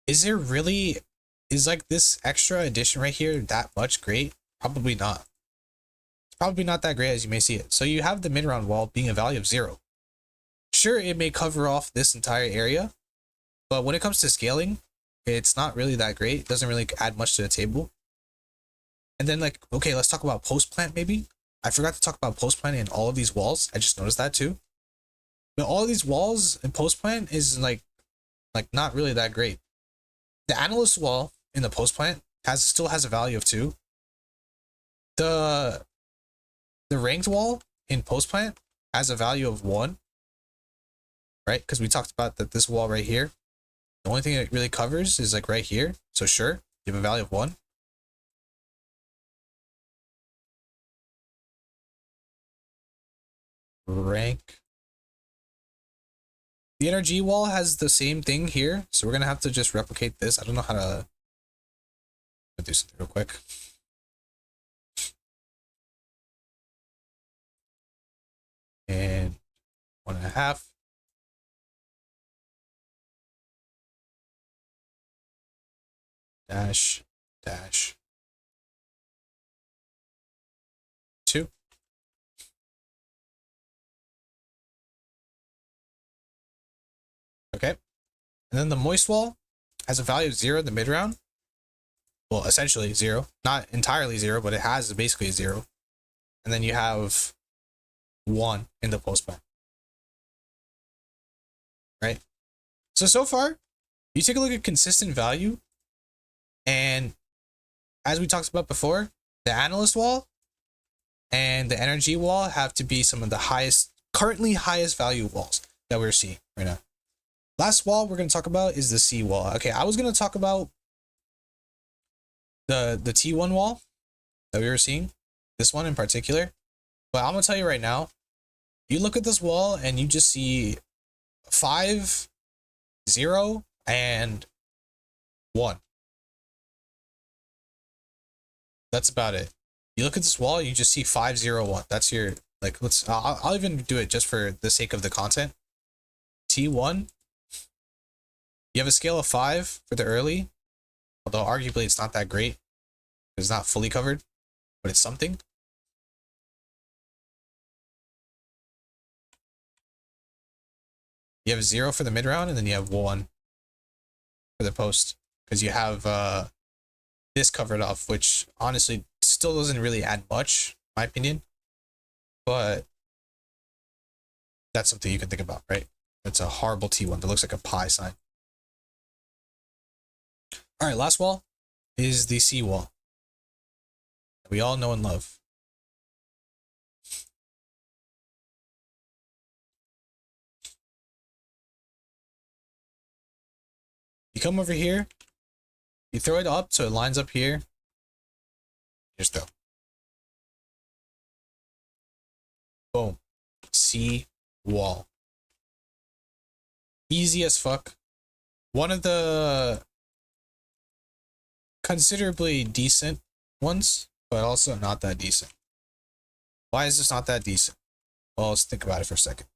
is like this extra addition right here that much great? Probably not. It's probably not that great as you may see it. So you have the mid round wall being a value of 0. Sure, it may cover off this entire area, but when it comes to scaling, it's not really that great. It doesn't really add much to the table. And then, like, okay, let's talk about post plant maybe. I forgot to talk about post plant in all of these walls. I just noticed that too. But all of these walls in post plant is like not really that great. The analyst wall in the post plant still has a value of 2. The ranked wall in post plant has a value of 1. Right? Because we talked about that this wall right here, the only thing it really covers is like right here. So sure, you have a value of 1. rank. The energy wall has the same thing here, so we're gonna have to just replicate this. I don't know how to do something real quick. And 1.5. Dash, dash. 2. Okay. And then the moist wall has a value of 0 in the mid round. Well, essentially 0. Not entirely 0, but it has basically 0. And then you have 1 in the postman. Right? So far, you take a look at consistent value, and as we talked about before, the analyst wall and the energy wall have to be some of the currently highest value walls that we're seeing right now. Last wall we're going to talk about is the C wall. Okay, I was going to talk about the T1 wall that we were seeing, this one in particular, but I'm going to tell you right now, you look at this wall and you just see 5, 0, and 1. That's about it. You look at this wall, you just see 5, 0, 1. That's your, like, I'll even do it just for the sake of the content. T1, you have a scale of 5 for the early, although arguably it's not that great. It's not fully covered, but it's something. You have 0 for the mid round, and then you have 1 for the post, because you have this covered off, which honestly still doesn't really add much, in my opinion. But that's something you can think about, right? It's a horrible T1 that looks like a pi sign. All right, last wall is the C wall that we all know and love. You come over here, you throw it up so it lines up here. Just throw. Boom. C wall. Easy as fuck. One of the considerably decent ones, but also not that decent. Why is this not that decent? Well, let's think about it for a second.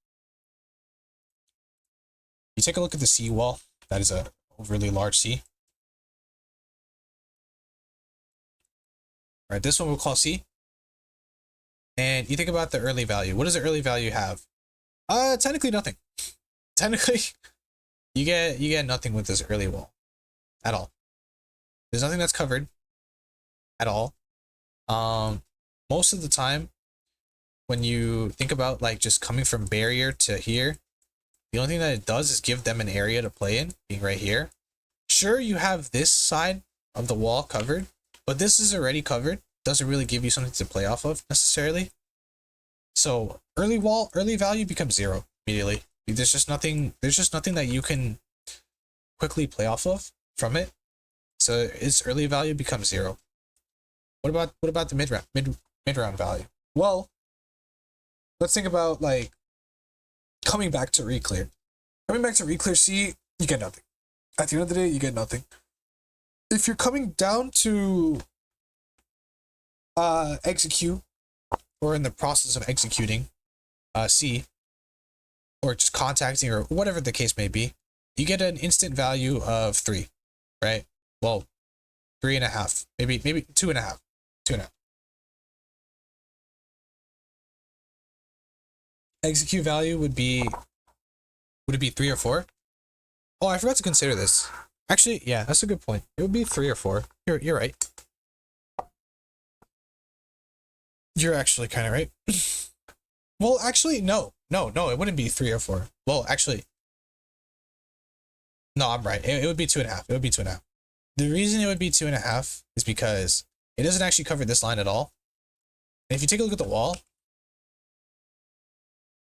You take a look at the C wall. That is a overly large C. All right, this one we'll call C. And you think about the early value. What does the early value have? Technically nothing. Technically, you get nothing with this early wall at all. There's nothing that's covered at all. Most of the time, when you think about like just coming from barrier to here, the only thing that it does is give them an area to play in, being right here. Sure, you have this side of the wall covered, but this is already covered. Doesn't really give you something to play off of necessarily. So early value becomes 0 immediately. There's just nothing that you can quickly play off of from it. So its early value becomes 0. What about the mid round value? Well, let's think about like coming back to reclear. Coming back to reclear C, you get nothing. At the end of the day, you get nothing. If you're coming down to execute, or in the process of executing C, or just contacting, or whatever the case may be, you get an instant value of 3, right? Well, 3.5, maybe 2.5. 2.5. Execute value would it be 3 or 4? Oh, I forgot to consider this. Actually, yeah, that's a good point. It would be 3 or 4. You're right. You're actually kind of right. Well, actually, no, it wouldn't be 3 or 4. Well, actually, no, I'm right. It would be 2.5. It would be 2.5. The reason it would be 2.5 is because it doesn't actually cover this line at all. And if you take a look at the wall,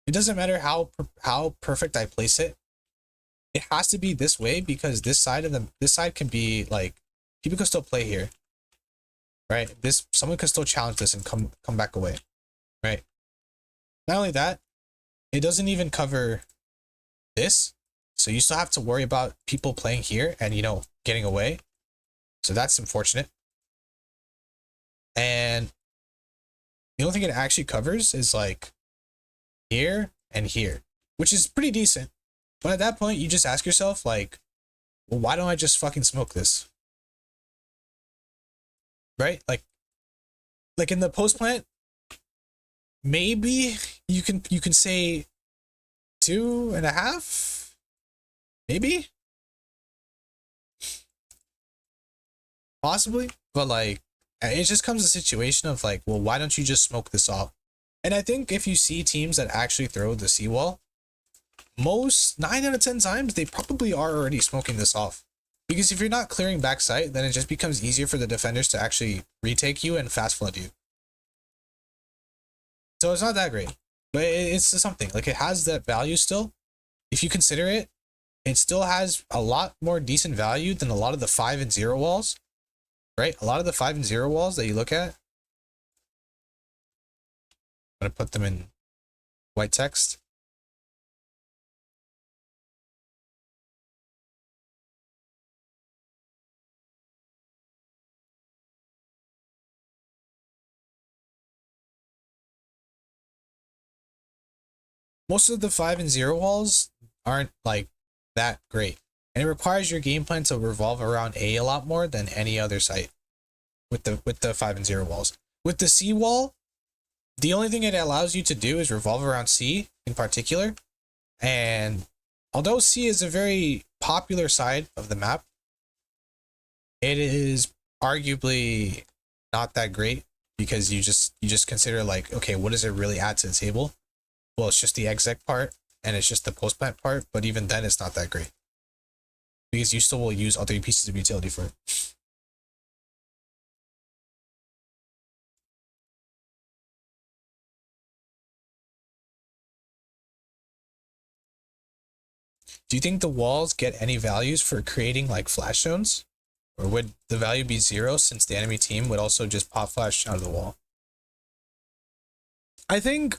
it doesn't matter how perfect I place it. It has to be this way because this side can be like, people can still play here, right? Someone can still challenge this and come back away, right? Not only that, it doesn't even cover this. So you still have to worry about people playing here and, you know, getting away. So that's unfortunate. And the only thing it actually covers is like here and here, which is pretty decent. But at that point, you just ask yourself, like, well, why don't I just fucking smoke this? Right? Like in the post plant, maybe you can say 2.5, maybe, possibly, but like it just comes to a situation of like, well, why don't you just smoke this off? And I think if you see teams that actually throw the seawall, most 9 out of 10 times they probably are already smoking this off. Because if you're not clearing back sight, then it just becomes easier for the defenders to actually retake you and fast flood you. So it's not that great, but it's something. Like, it has that value still. If you consider it, it still has a lot more decent value than a lot of the 5 and 0 walls, right? A lot of the 5 and 0 walls that you look at, I'm gonna put them in white text. Most of the 5 and 0 walls aren't like that great. And it requires your game plan to revolve around A lot more than any other site with the 5 and 0 walls. With the C wall, the only thing it allows you to do is revolve around C in particular. And although C is a very popular side of the map, it is arguably not that great because you just consider like, okay, what does it really add to the table? Well, it's just the exec part and it's just the post plant part, but even then it's not that great because you still will use other pieces of utility for it. Do you think the walls get any values for creating like flash zones? Or would the value be 0 since the enemy team would also just pop flash out of the wall? I think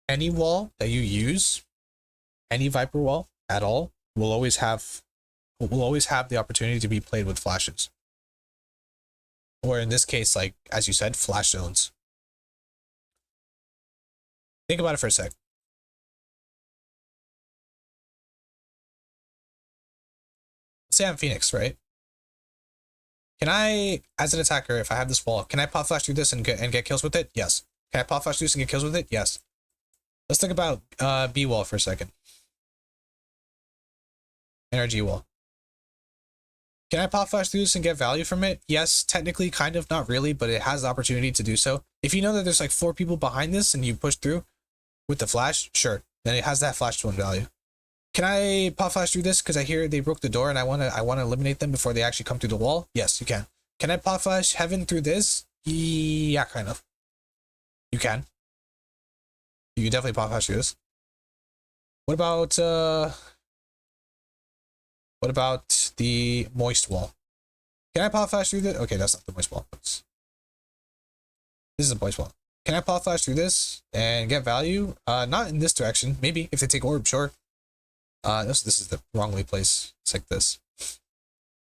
any wall that you use, any Viper wall at all, will always have the opportunity to be played with flashes. Or in this case, like as you said, flash zones. Think about it for a sec. Let's say I'm Phoenix, right? Can I, as an attacker, if I have this wall, can I pop flash through this and get kills with it? Yes. Can I pop flash through this and get kills with it? Yes. Let's think about B wall for a second. NRG wall. Can I pop flash through this and get value from it? Yes, technically, kind of, not really, but it has the opportunity to do so. If you know that there's like 4 people behind this and you push through with the flash, sure, then it has that flash to 1 value. Can I pop flash through this because I hear they broke the door and I wanna eliminate them before they actually come through the wall? Yes, you can. Can I pop flash heaven through this? Yeah, kind of. You can. You can definitely pop flash through this. What about the moist wall? Can I pop flash through this? Okay, that's not the moist wall. This is a moist wall. Can I pop flash through this and get value? Not in this direction. Maybe if they take orb, sure. This is the wrong way place. It's like this.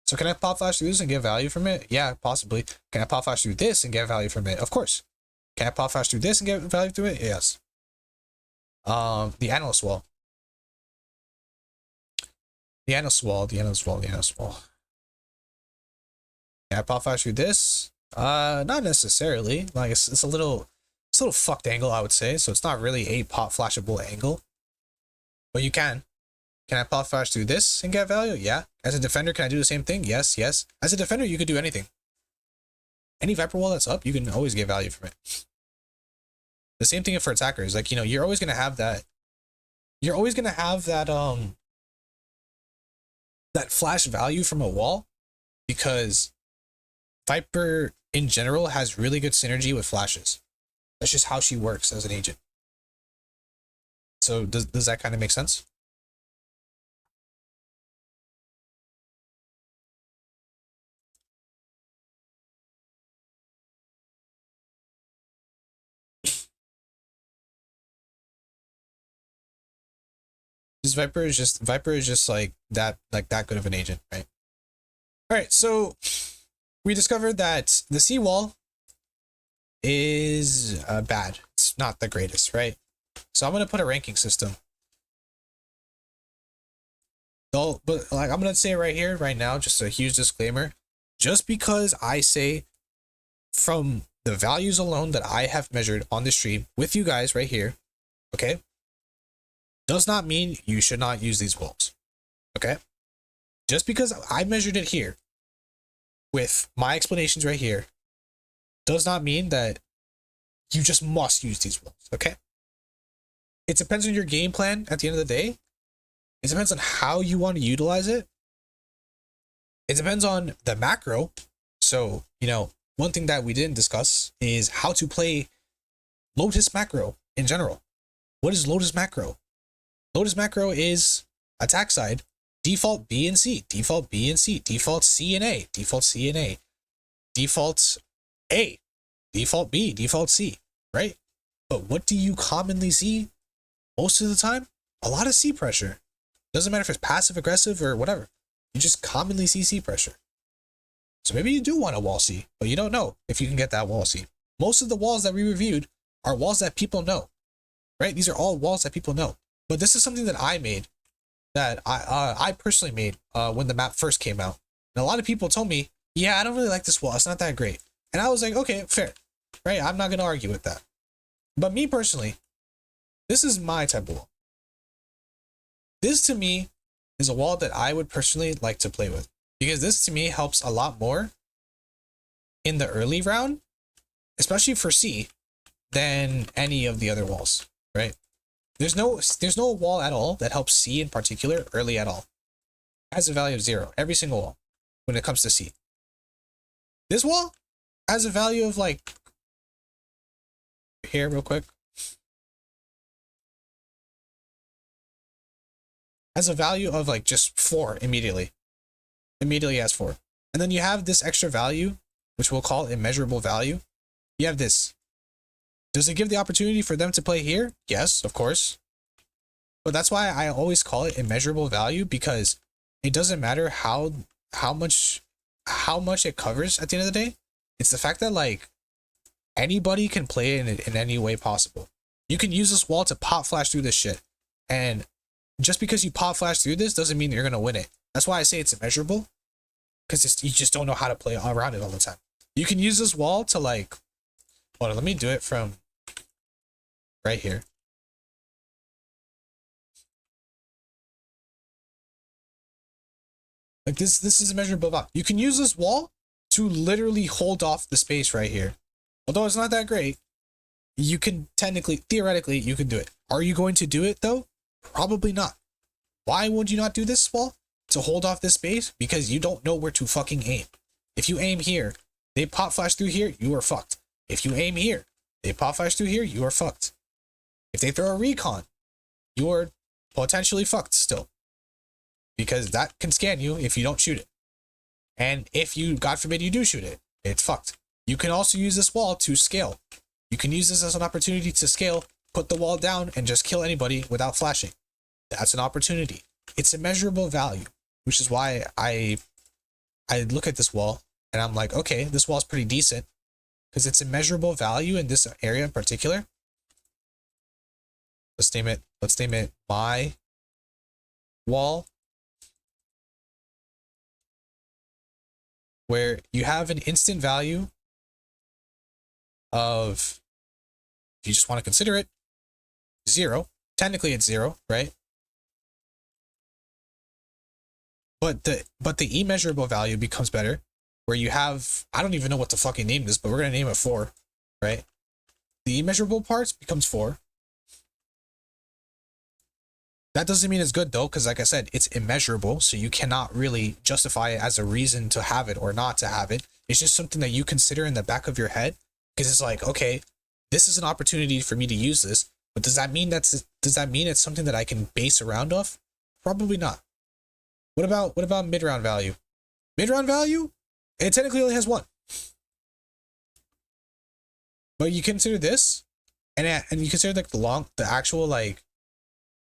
So can I pop flash through this and get value from it? Yeah, possibly. Can I pop flash through this and get value from it? Of course. Can I pop flash through this and get value through it? Yes. The analyst wall. The analyst wall. Can I pop flash through this? Not necessarily. Like it's a little fucked angle, I would say. So it's not really a pop flashable angle. But you can. Can I pop flash through this and get value? Yeah. As a defender, can I do the same thing? Yes, yes. As a defender, you could do anything. Any Viper wall that's up, you can always get value from it. The same thing for attackers. Like, you know, you're always gonna have that. You're always gonna have that that flash value from a wall because Viper in general has really good synergy with flashes. That's just how she works as an agent. So does that kind of make sense? Because Viper is just like that good of an agent, right? All right, so we discovered that the seawall is bad. It's not the greatest, right? So I'm gonna put a ranking system. But like I'm gonna say right here, right now, just a huge disclaimer. Just because I say from the values alone that I have measured on the stream with you guys right here, okay, does not mean you should not use these walls. Okay? Just because I measured it here with my explanations right here does not mean that you just must use these walls. Okay? It depends on your game plan at the end of the day. It depends on how you want to utilize it. It depends on the macro. So, you know, one thing that we didn't discuss is how to play Lotus macro in general. What is Lotus macro? Lotus macro is attack side, default B and C, default B and C, default C and A, default C and A, default A, default B, default C, right? But what do you commonly see most of the time? A lot of C pressure. Doesn't matter if it's passive aggressive or whatever. You just commonly see C pressure. So maybe you do want a wall C, but you don't know if you can get that wall C. Most of the walls that we reviewed are walls that people know, right? These are all walls that people know. But this is something that I made, that I personally made when the map first came out. And a lot of people told me, yeah, I don't really like this wall. It's not that great. And I was like, okay, fair, right? I'm not going to argue with that. But me personally, this is my type of wall. This to me is a wall that I would personally like to play with. Because this to me helps a lot more in the early round, especially for C, than any of the other walls, right? There's no wall at all that helps C in particular early at all. It has a value of 0, every single wall, when it comes to C. This wall has a value of like, here real quick, has a value of like just 4 immediately. Immediately has 4. And then you have this extra value, which we'll call immeasurable value. You have this. Does it give the opportunity for them to play here? Yes, of course. But that's why I always call it immeasurable value, because it doesn't matter how much it covers at the end of the day. It's the fact that like anybody can play it in any way possible. You can use this wall to pop flash through this shit. And just because you pop flash through this doesn't mean you're going to win it. That's why I say it's immeasurable, because you just don't know how to play around it all the time. You can use this wall to like, hold on, let me do it from right here. Like this is a measurable value. You can use this wall to literally hold off the space right here. Although it's not that great, you can theoretically, you can do it. Are you going to do it though? Probably not. Why would you not do this wall? To hold off this space? Because you don't know where to fucking aim. If you aim here, they pop flash through here, you are fucked. If you aim here, they pop flash through here, you are fucked. If they throw a recon, you are potentially fucked still. Because that can scan you if you don't shoot it. And if you, God forbid, you do shoot it, it's fucked. You can also use this wall to scale. You can use this as an opportunity to scale, put the wall down, and just kill anybody without flashing. That's an opportunity. It's a measurable value, which is why I look at this wall and I'm like, okay, this wall is pretty decent, because it's a measurable value in this area in particular. Let's name it my wall, where you have an instant value of, if you just want to consider it, 0. Technically it's 0, right? But the immeasurable value becomes better, where you have, I don't even know what to fucking name this, but we're gonna name it 4, right? The immeasurable parts becomes 4. That doesn't mean it's good though, because like I said, it's immeasurable, so you cannot really justify it as a reason to have it or not to have it. It's just something that you consider in the back of your head, because it's like, okay, this is an opportunity for me to use this, but does that mean it's something that I can base around off? Probably not. What about mid-round value? Mid-round value? It technically only has 1. But you consider this, and you consider like the actual like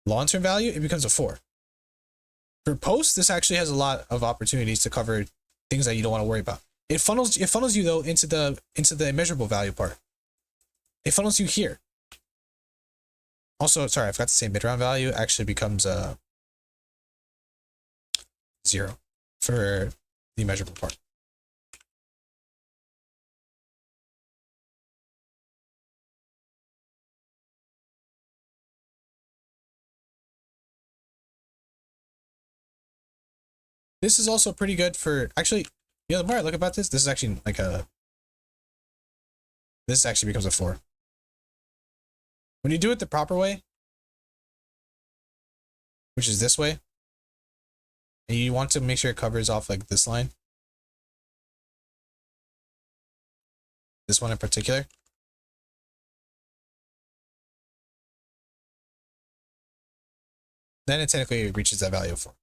long-term value, it becomes a 4. For post, this actually has a lot of opportunities to cover things that you don't want to worry about. It funnels you though into the immeasurable value part. It funnels you here. Also, sorry, I forgot to say mid-round value actually becomes 0 for the measurable part. This is also pretty good for, actually, you know, the more I look about this is actually like this actually becomes a 4. When you do it the proper way, which is this way, and you want to make sure it covers off like this line, this one in particular, then it technically reaches that value of 4.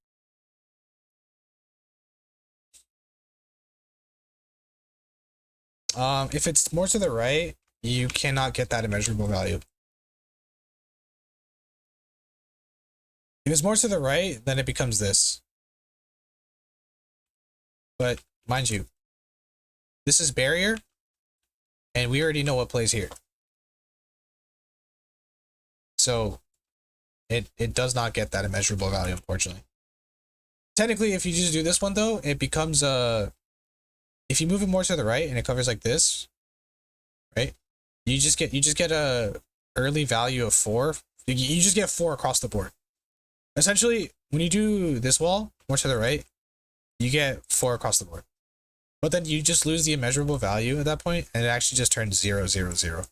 If it's more to the right, you cannot get that immeasurable value. If it's more to the right, then it becomes this. But mind you, this is barrier, and we already know what plays here. So it does not get that immeasurable value, unfortunately. Technically, if you just do this one though, it becomes if you move it more to the right and it covers like this, right? You just get a early value of 4. You just get 4 across the board. Essentially, when you do this wall more to the right, you get 4 across the board. But then you just lose the immeasurable value at that point, and it actually just turns 0, 0, 0.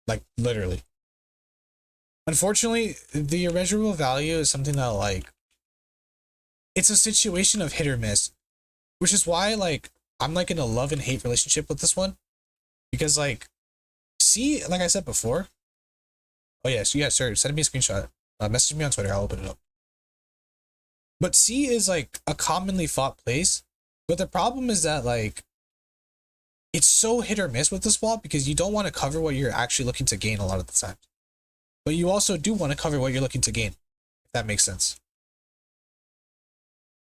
Like literally. Unfortunately, the immeasurable value is something that like it's a situation of hit or miss, which is why like I'm like in a love and hate relationship with this one, because like C, like I said before. Oh yes, yeah, sir. Send me a screenshot. Message me on Twitter. I'll open it up. But C is like a commonly fought place, but the problem is that like it's so hit or miss with this wall because you don't want to cover what you're actually looking to gain a lot of the time, but you also do want to cover what you're looking to gain, if that makes sense.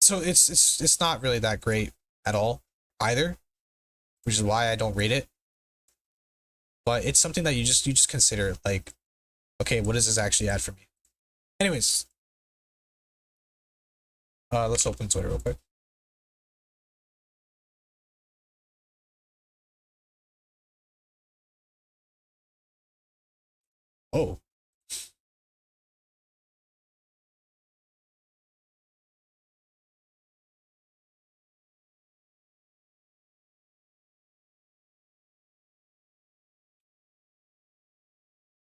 So it's not really that great at all either, which is why I don't rate it. But it's something that you just consider like, okay, what does this actually add for me? Anyways, let's open Twitter real quick. Oh.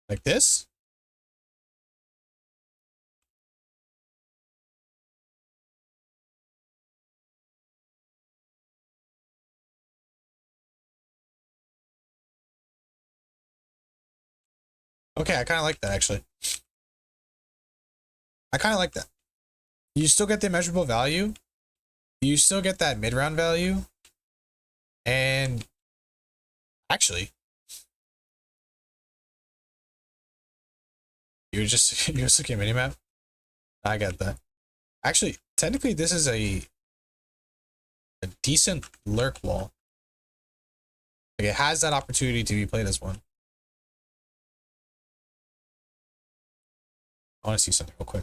Like this? Okay, I kind of like that actually. I kind of like that. You still get the measurable value. You still get that mid-round value. And actually, you're just looking at minimap. I get that. Actually, technically, this is a decent lurk wall. Like it has that opportunity to be played as one. I want to see something real quick.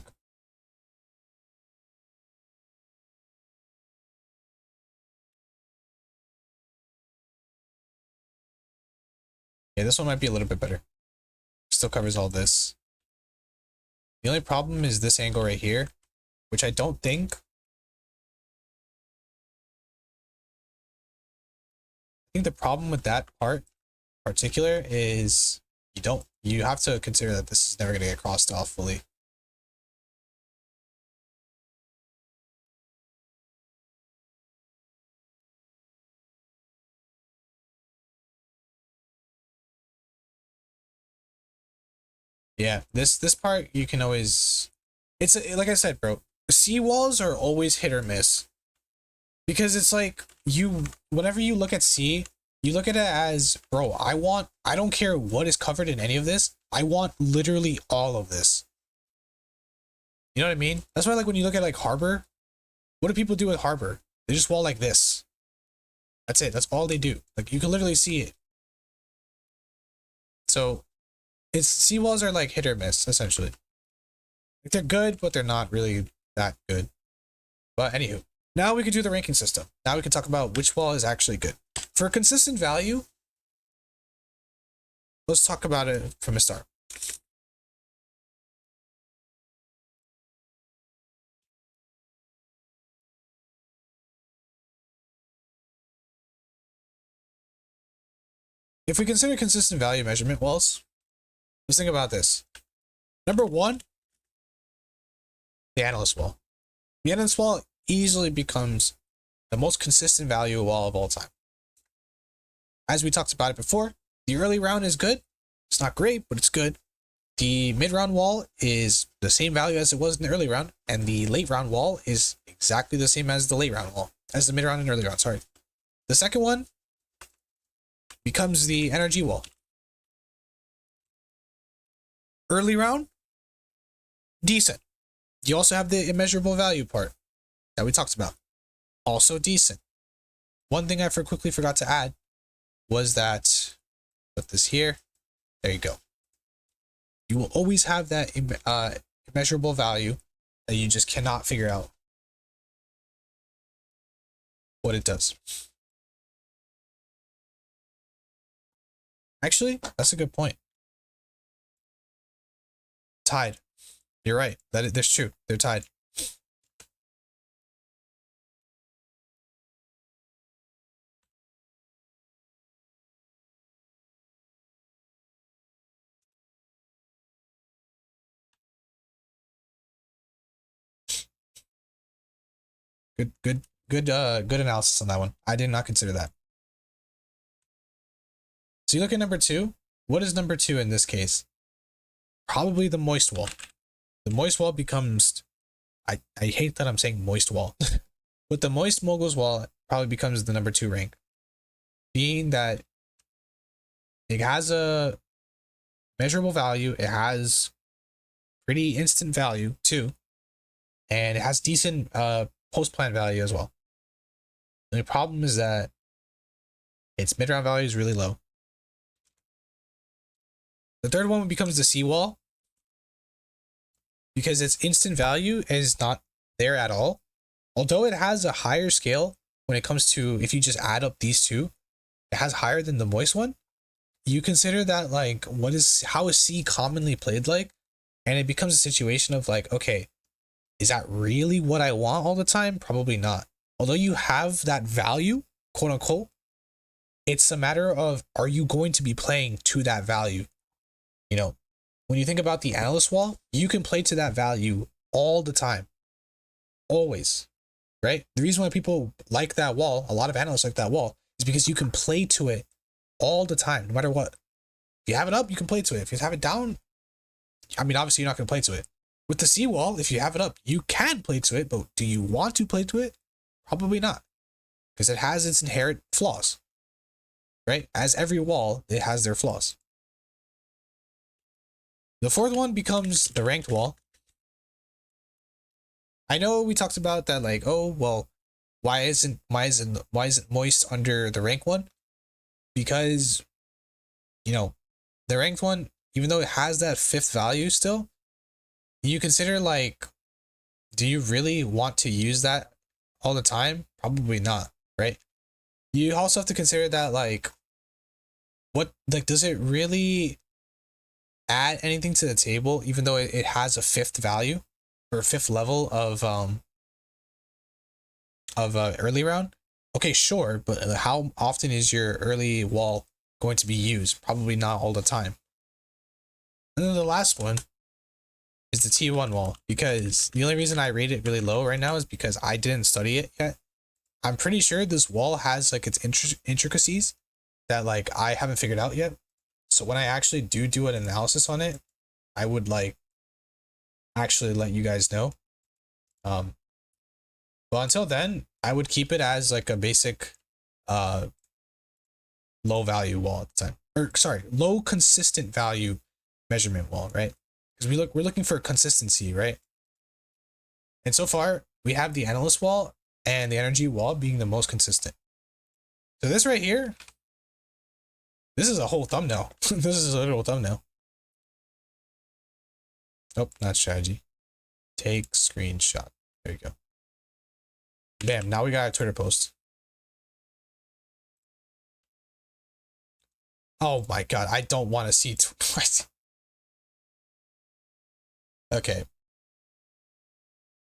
Yeah, this one might be a little bit better. Still covers all this. The only problem is this angle right here, which I don't think. I think the problem with that part in particular is you have to consider that this is never going to get crossed off fully. Yeah, this part you can always, like I said, bro, C walls are always hit or miss. Because it's like whenever you look at C, You look at it as, bro, I don't care what is covered in any of this. I want literally all of this. You know what I mean? That's why, like, when you look at like Harbor, what do people do with Harbor? They just wall like this. That's it. That's all they do. Like, you can literally see it. So it's seawalls are like hit or miss, essentially. Like, they're good, but they're not really that good. But anywho, now we can do the ranking system. Now we can talk about which wall is actually good. For consistent value, let's talk about it from the start. If we consider consistent value measurement walls, let's think about this. Number one, the analyst wall. The analyst wall easily becomes the most consistent value wall of all time. As we talked about it before, the early round is good. It's not great, but it's good. The mid-round wall is the same value as it was in the early round, and the late round wall is exactly the same as the late round wall, as the mid-round and early round, sorry. The second one becomes the energy wall. Early round, decent. You also have the immeasurable value part that we talked about. Also decent. One thing I quickly forgot to add was that, put this here, there you go. You will always have that immeasurable value that you just cannot figure out what it does. Actually, that's a good point. Tied. You're right. That's true. They're tied. Good analysis on that one. I did not consider that. So you look at number two. What is number two in this case? Probably the moist wall. The moist wall becomes, I hate that I'm saying moist wall, but the moist moguls wall probably becomes the number two rank, being that it has a measurable value, it has pretty instant value too, and it has decent post-plant value as well. The problem is that its mid-round value is really low. The third one becomes the seawall, because its instant value is not there at all. Although it has a higher scale when it comes to, if you just add up these two, it has higher than the moist one. You consider that like, how is C commonly played like? And it becomes a situation of like, okay, is that really what I want all the time? Probably not. Although you have that value, quote unquote, it's a matter of, are you going to be playing to that value? You know, when you think about the analyst wall, you can play to that value all the time. Always. Right? The reason why people like that wall, a lot of analysts like that wall, is because you can play to it all the time, no matter what. If you have it up, you can play to it. If you have it down, I mean, obviously you're not going to play to it. With the seawall, if you have it up, you can play to it, but do you want to play to it? Probably not. Because it has its inherent flaws. Right? As every wall, it has their flaws. The fourth one becomes the ranked wall. I know we talked about that, like, oh well, why isn't moist under the ranked one? Because, you know, the ranked one, even though it has that fifth value still, you consider like, do you really want to use that all the time? Probably not, right? You also have to consider that like, does it really add anything to the table, even though it has a fifth value or a fifth level of early round? Okay, sure, but how often is your early wall going to be used? Probably not all the time. And then the last one is the T1 wall, because the only reason I rate it really low right now is because I didn't study it yet. I'm pretty sure this wall has like its intricacies that like I haven't figured out yet. So when I actually do an analysis on it, I would like actually let you guys know. But until then, I would keep it as like a basic low value wall at the time, or sorry, low consistent value measurement wall, right? Because we're looking for consistency, right? And so far we have the analyst wall and the energy wall being the most consistent. So this right here, this is a whole thumbnail. This is a literal thumbnail. Nope, not strategy. Take screenshot. There you go. Bam, now we got a Twitter post. Oh my god, I don't want to see what? Okay.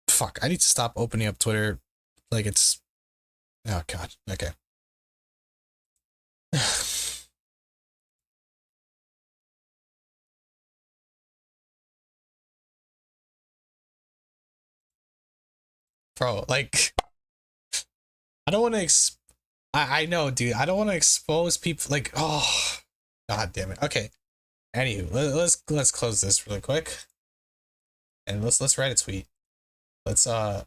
Fuck, I need to stop opening up Twitter like it's... Oh god, okay. Bro, like... I don't want to I know, dude. I don't want to expose people like, oh, god damn it. Okay. Anywho, let's close this really quick. And let's write a tweet. Let's go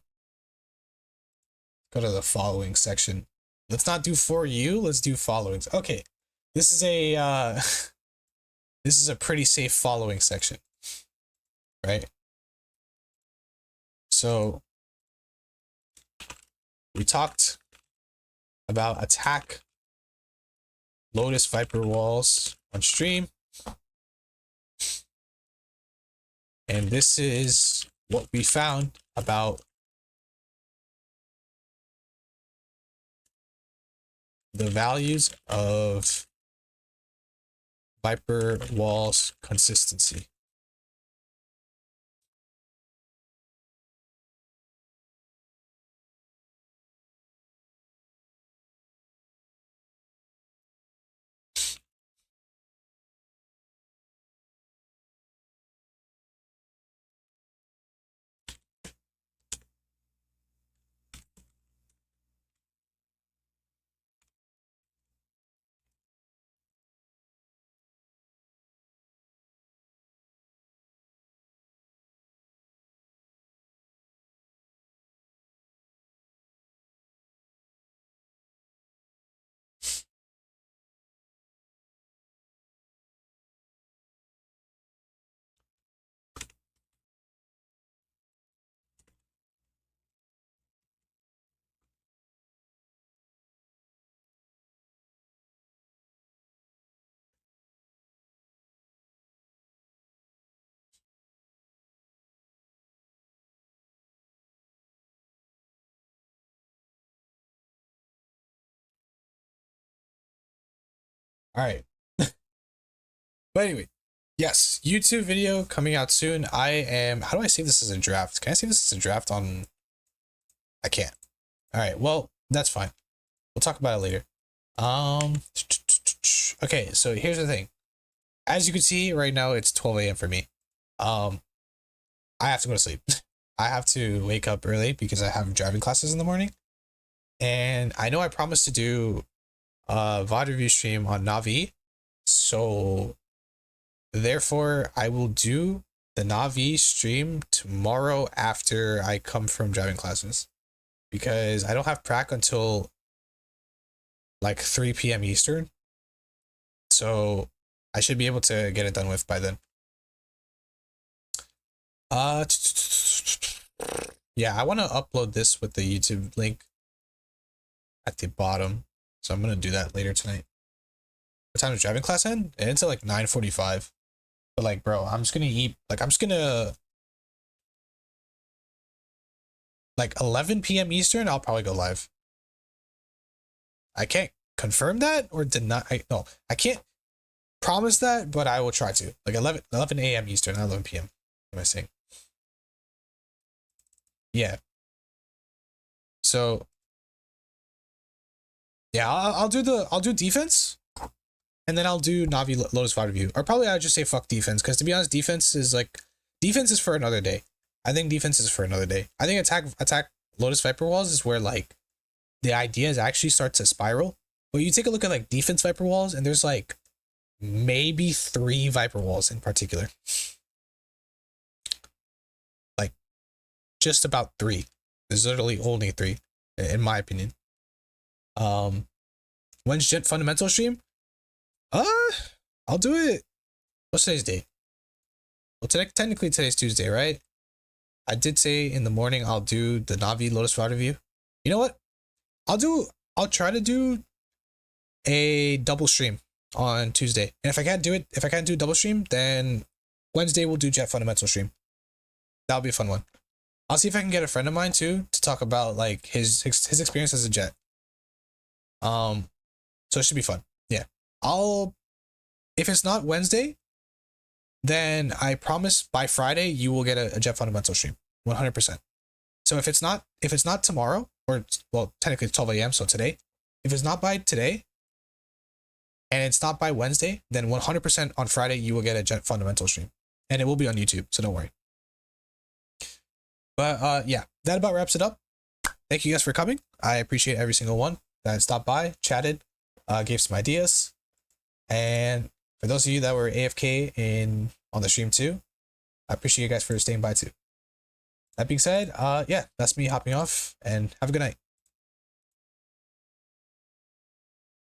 to the following section. Let's not do for you, let's do followings. Okay. This is a this is a pretty safe following section. Right? So we talked about attack Lotus Viper walls on stream. And this is what we found about the values of Viper walls consistency. All right. But anyway, yes, YouTube video coming out soon. I am, how do I save this as a draft? Can I save this as a draft on, I can't. All right, well, that's fine. We'll talk about it later. Okay, so here's the thing. As you can see right now, it's 12 a.m. for me. I have to go to sleep. I have to wake up early because I have driving classes in the morning. And I know I promised to do a VOD review stream on Navi. So therefore, I will do the Navi stream tomorrow after I come from driving classes. Because I don't have prac until like 3 p.m. Eastern. So I should be able to get it done with by then. Yeah, I want to upload this with the YouTube link at the bottom. So I'm going to do that later tonight. What time is driving class end? It ends at like 9:45. But like, bro, I'm just going to eat. Like, I'm just going to... Like 11 p.m. Eastern, I'll probably go live. I can't confirm that or deny. No, I can't promise that, but I will try to. Like 11 a.m. Eastern, not 11 p.m. What am I saying? Yeah. So yeah, I'll do defense, and then I'll do Navi Lotus VOD review. Or probably I'll just say fuck defense, because to be honest, defense is for another day. I think defense is for another day. I think attack Lotus Viper walls is where like the ideas actually start to spiral. But you take a look at like defense Viper walls, and there's like maybe 3 Viper walls in particular. Like just about 3. There's literally only 3, in my opinion. When's Gent fundamental stream? Uh, I'll do it. What's today's date? Well, technically today's Tuesday, right? I did say in the morning I'll do the Navi Lotus route review. You know what? I'll try to do a double stream on Tuesday. And if I can't do double stream, then Wednesday we'll do Jet Fundamental stream. That'll be a fun one. I'll see if I can get a friend of mine too to talk about like his experience as a Jet. So it should be fun. Yeah. If it's not Wednesday, then I promise by Friday you will get a Jet Fundamental stream. 100%. So if it's not tomorrow, or well, technically it's 12 a.m. so today. If it's not by today and it's not by Wednesday, then 100% on Friday you will get a Jet Fundamental stream. And it will be on YouTube, so don't worry. But yeah, that about wraps it up. Thank you guys for coming. I appreciate every single one that stopped by, chatted, gave some ideas. And for those of you that were AFK on the stream too, I appreciate you guys for staying by too. That being said, yeah, that's me hopping off, and have a good night.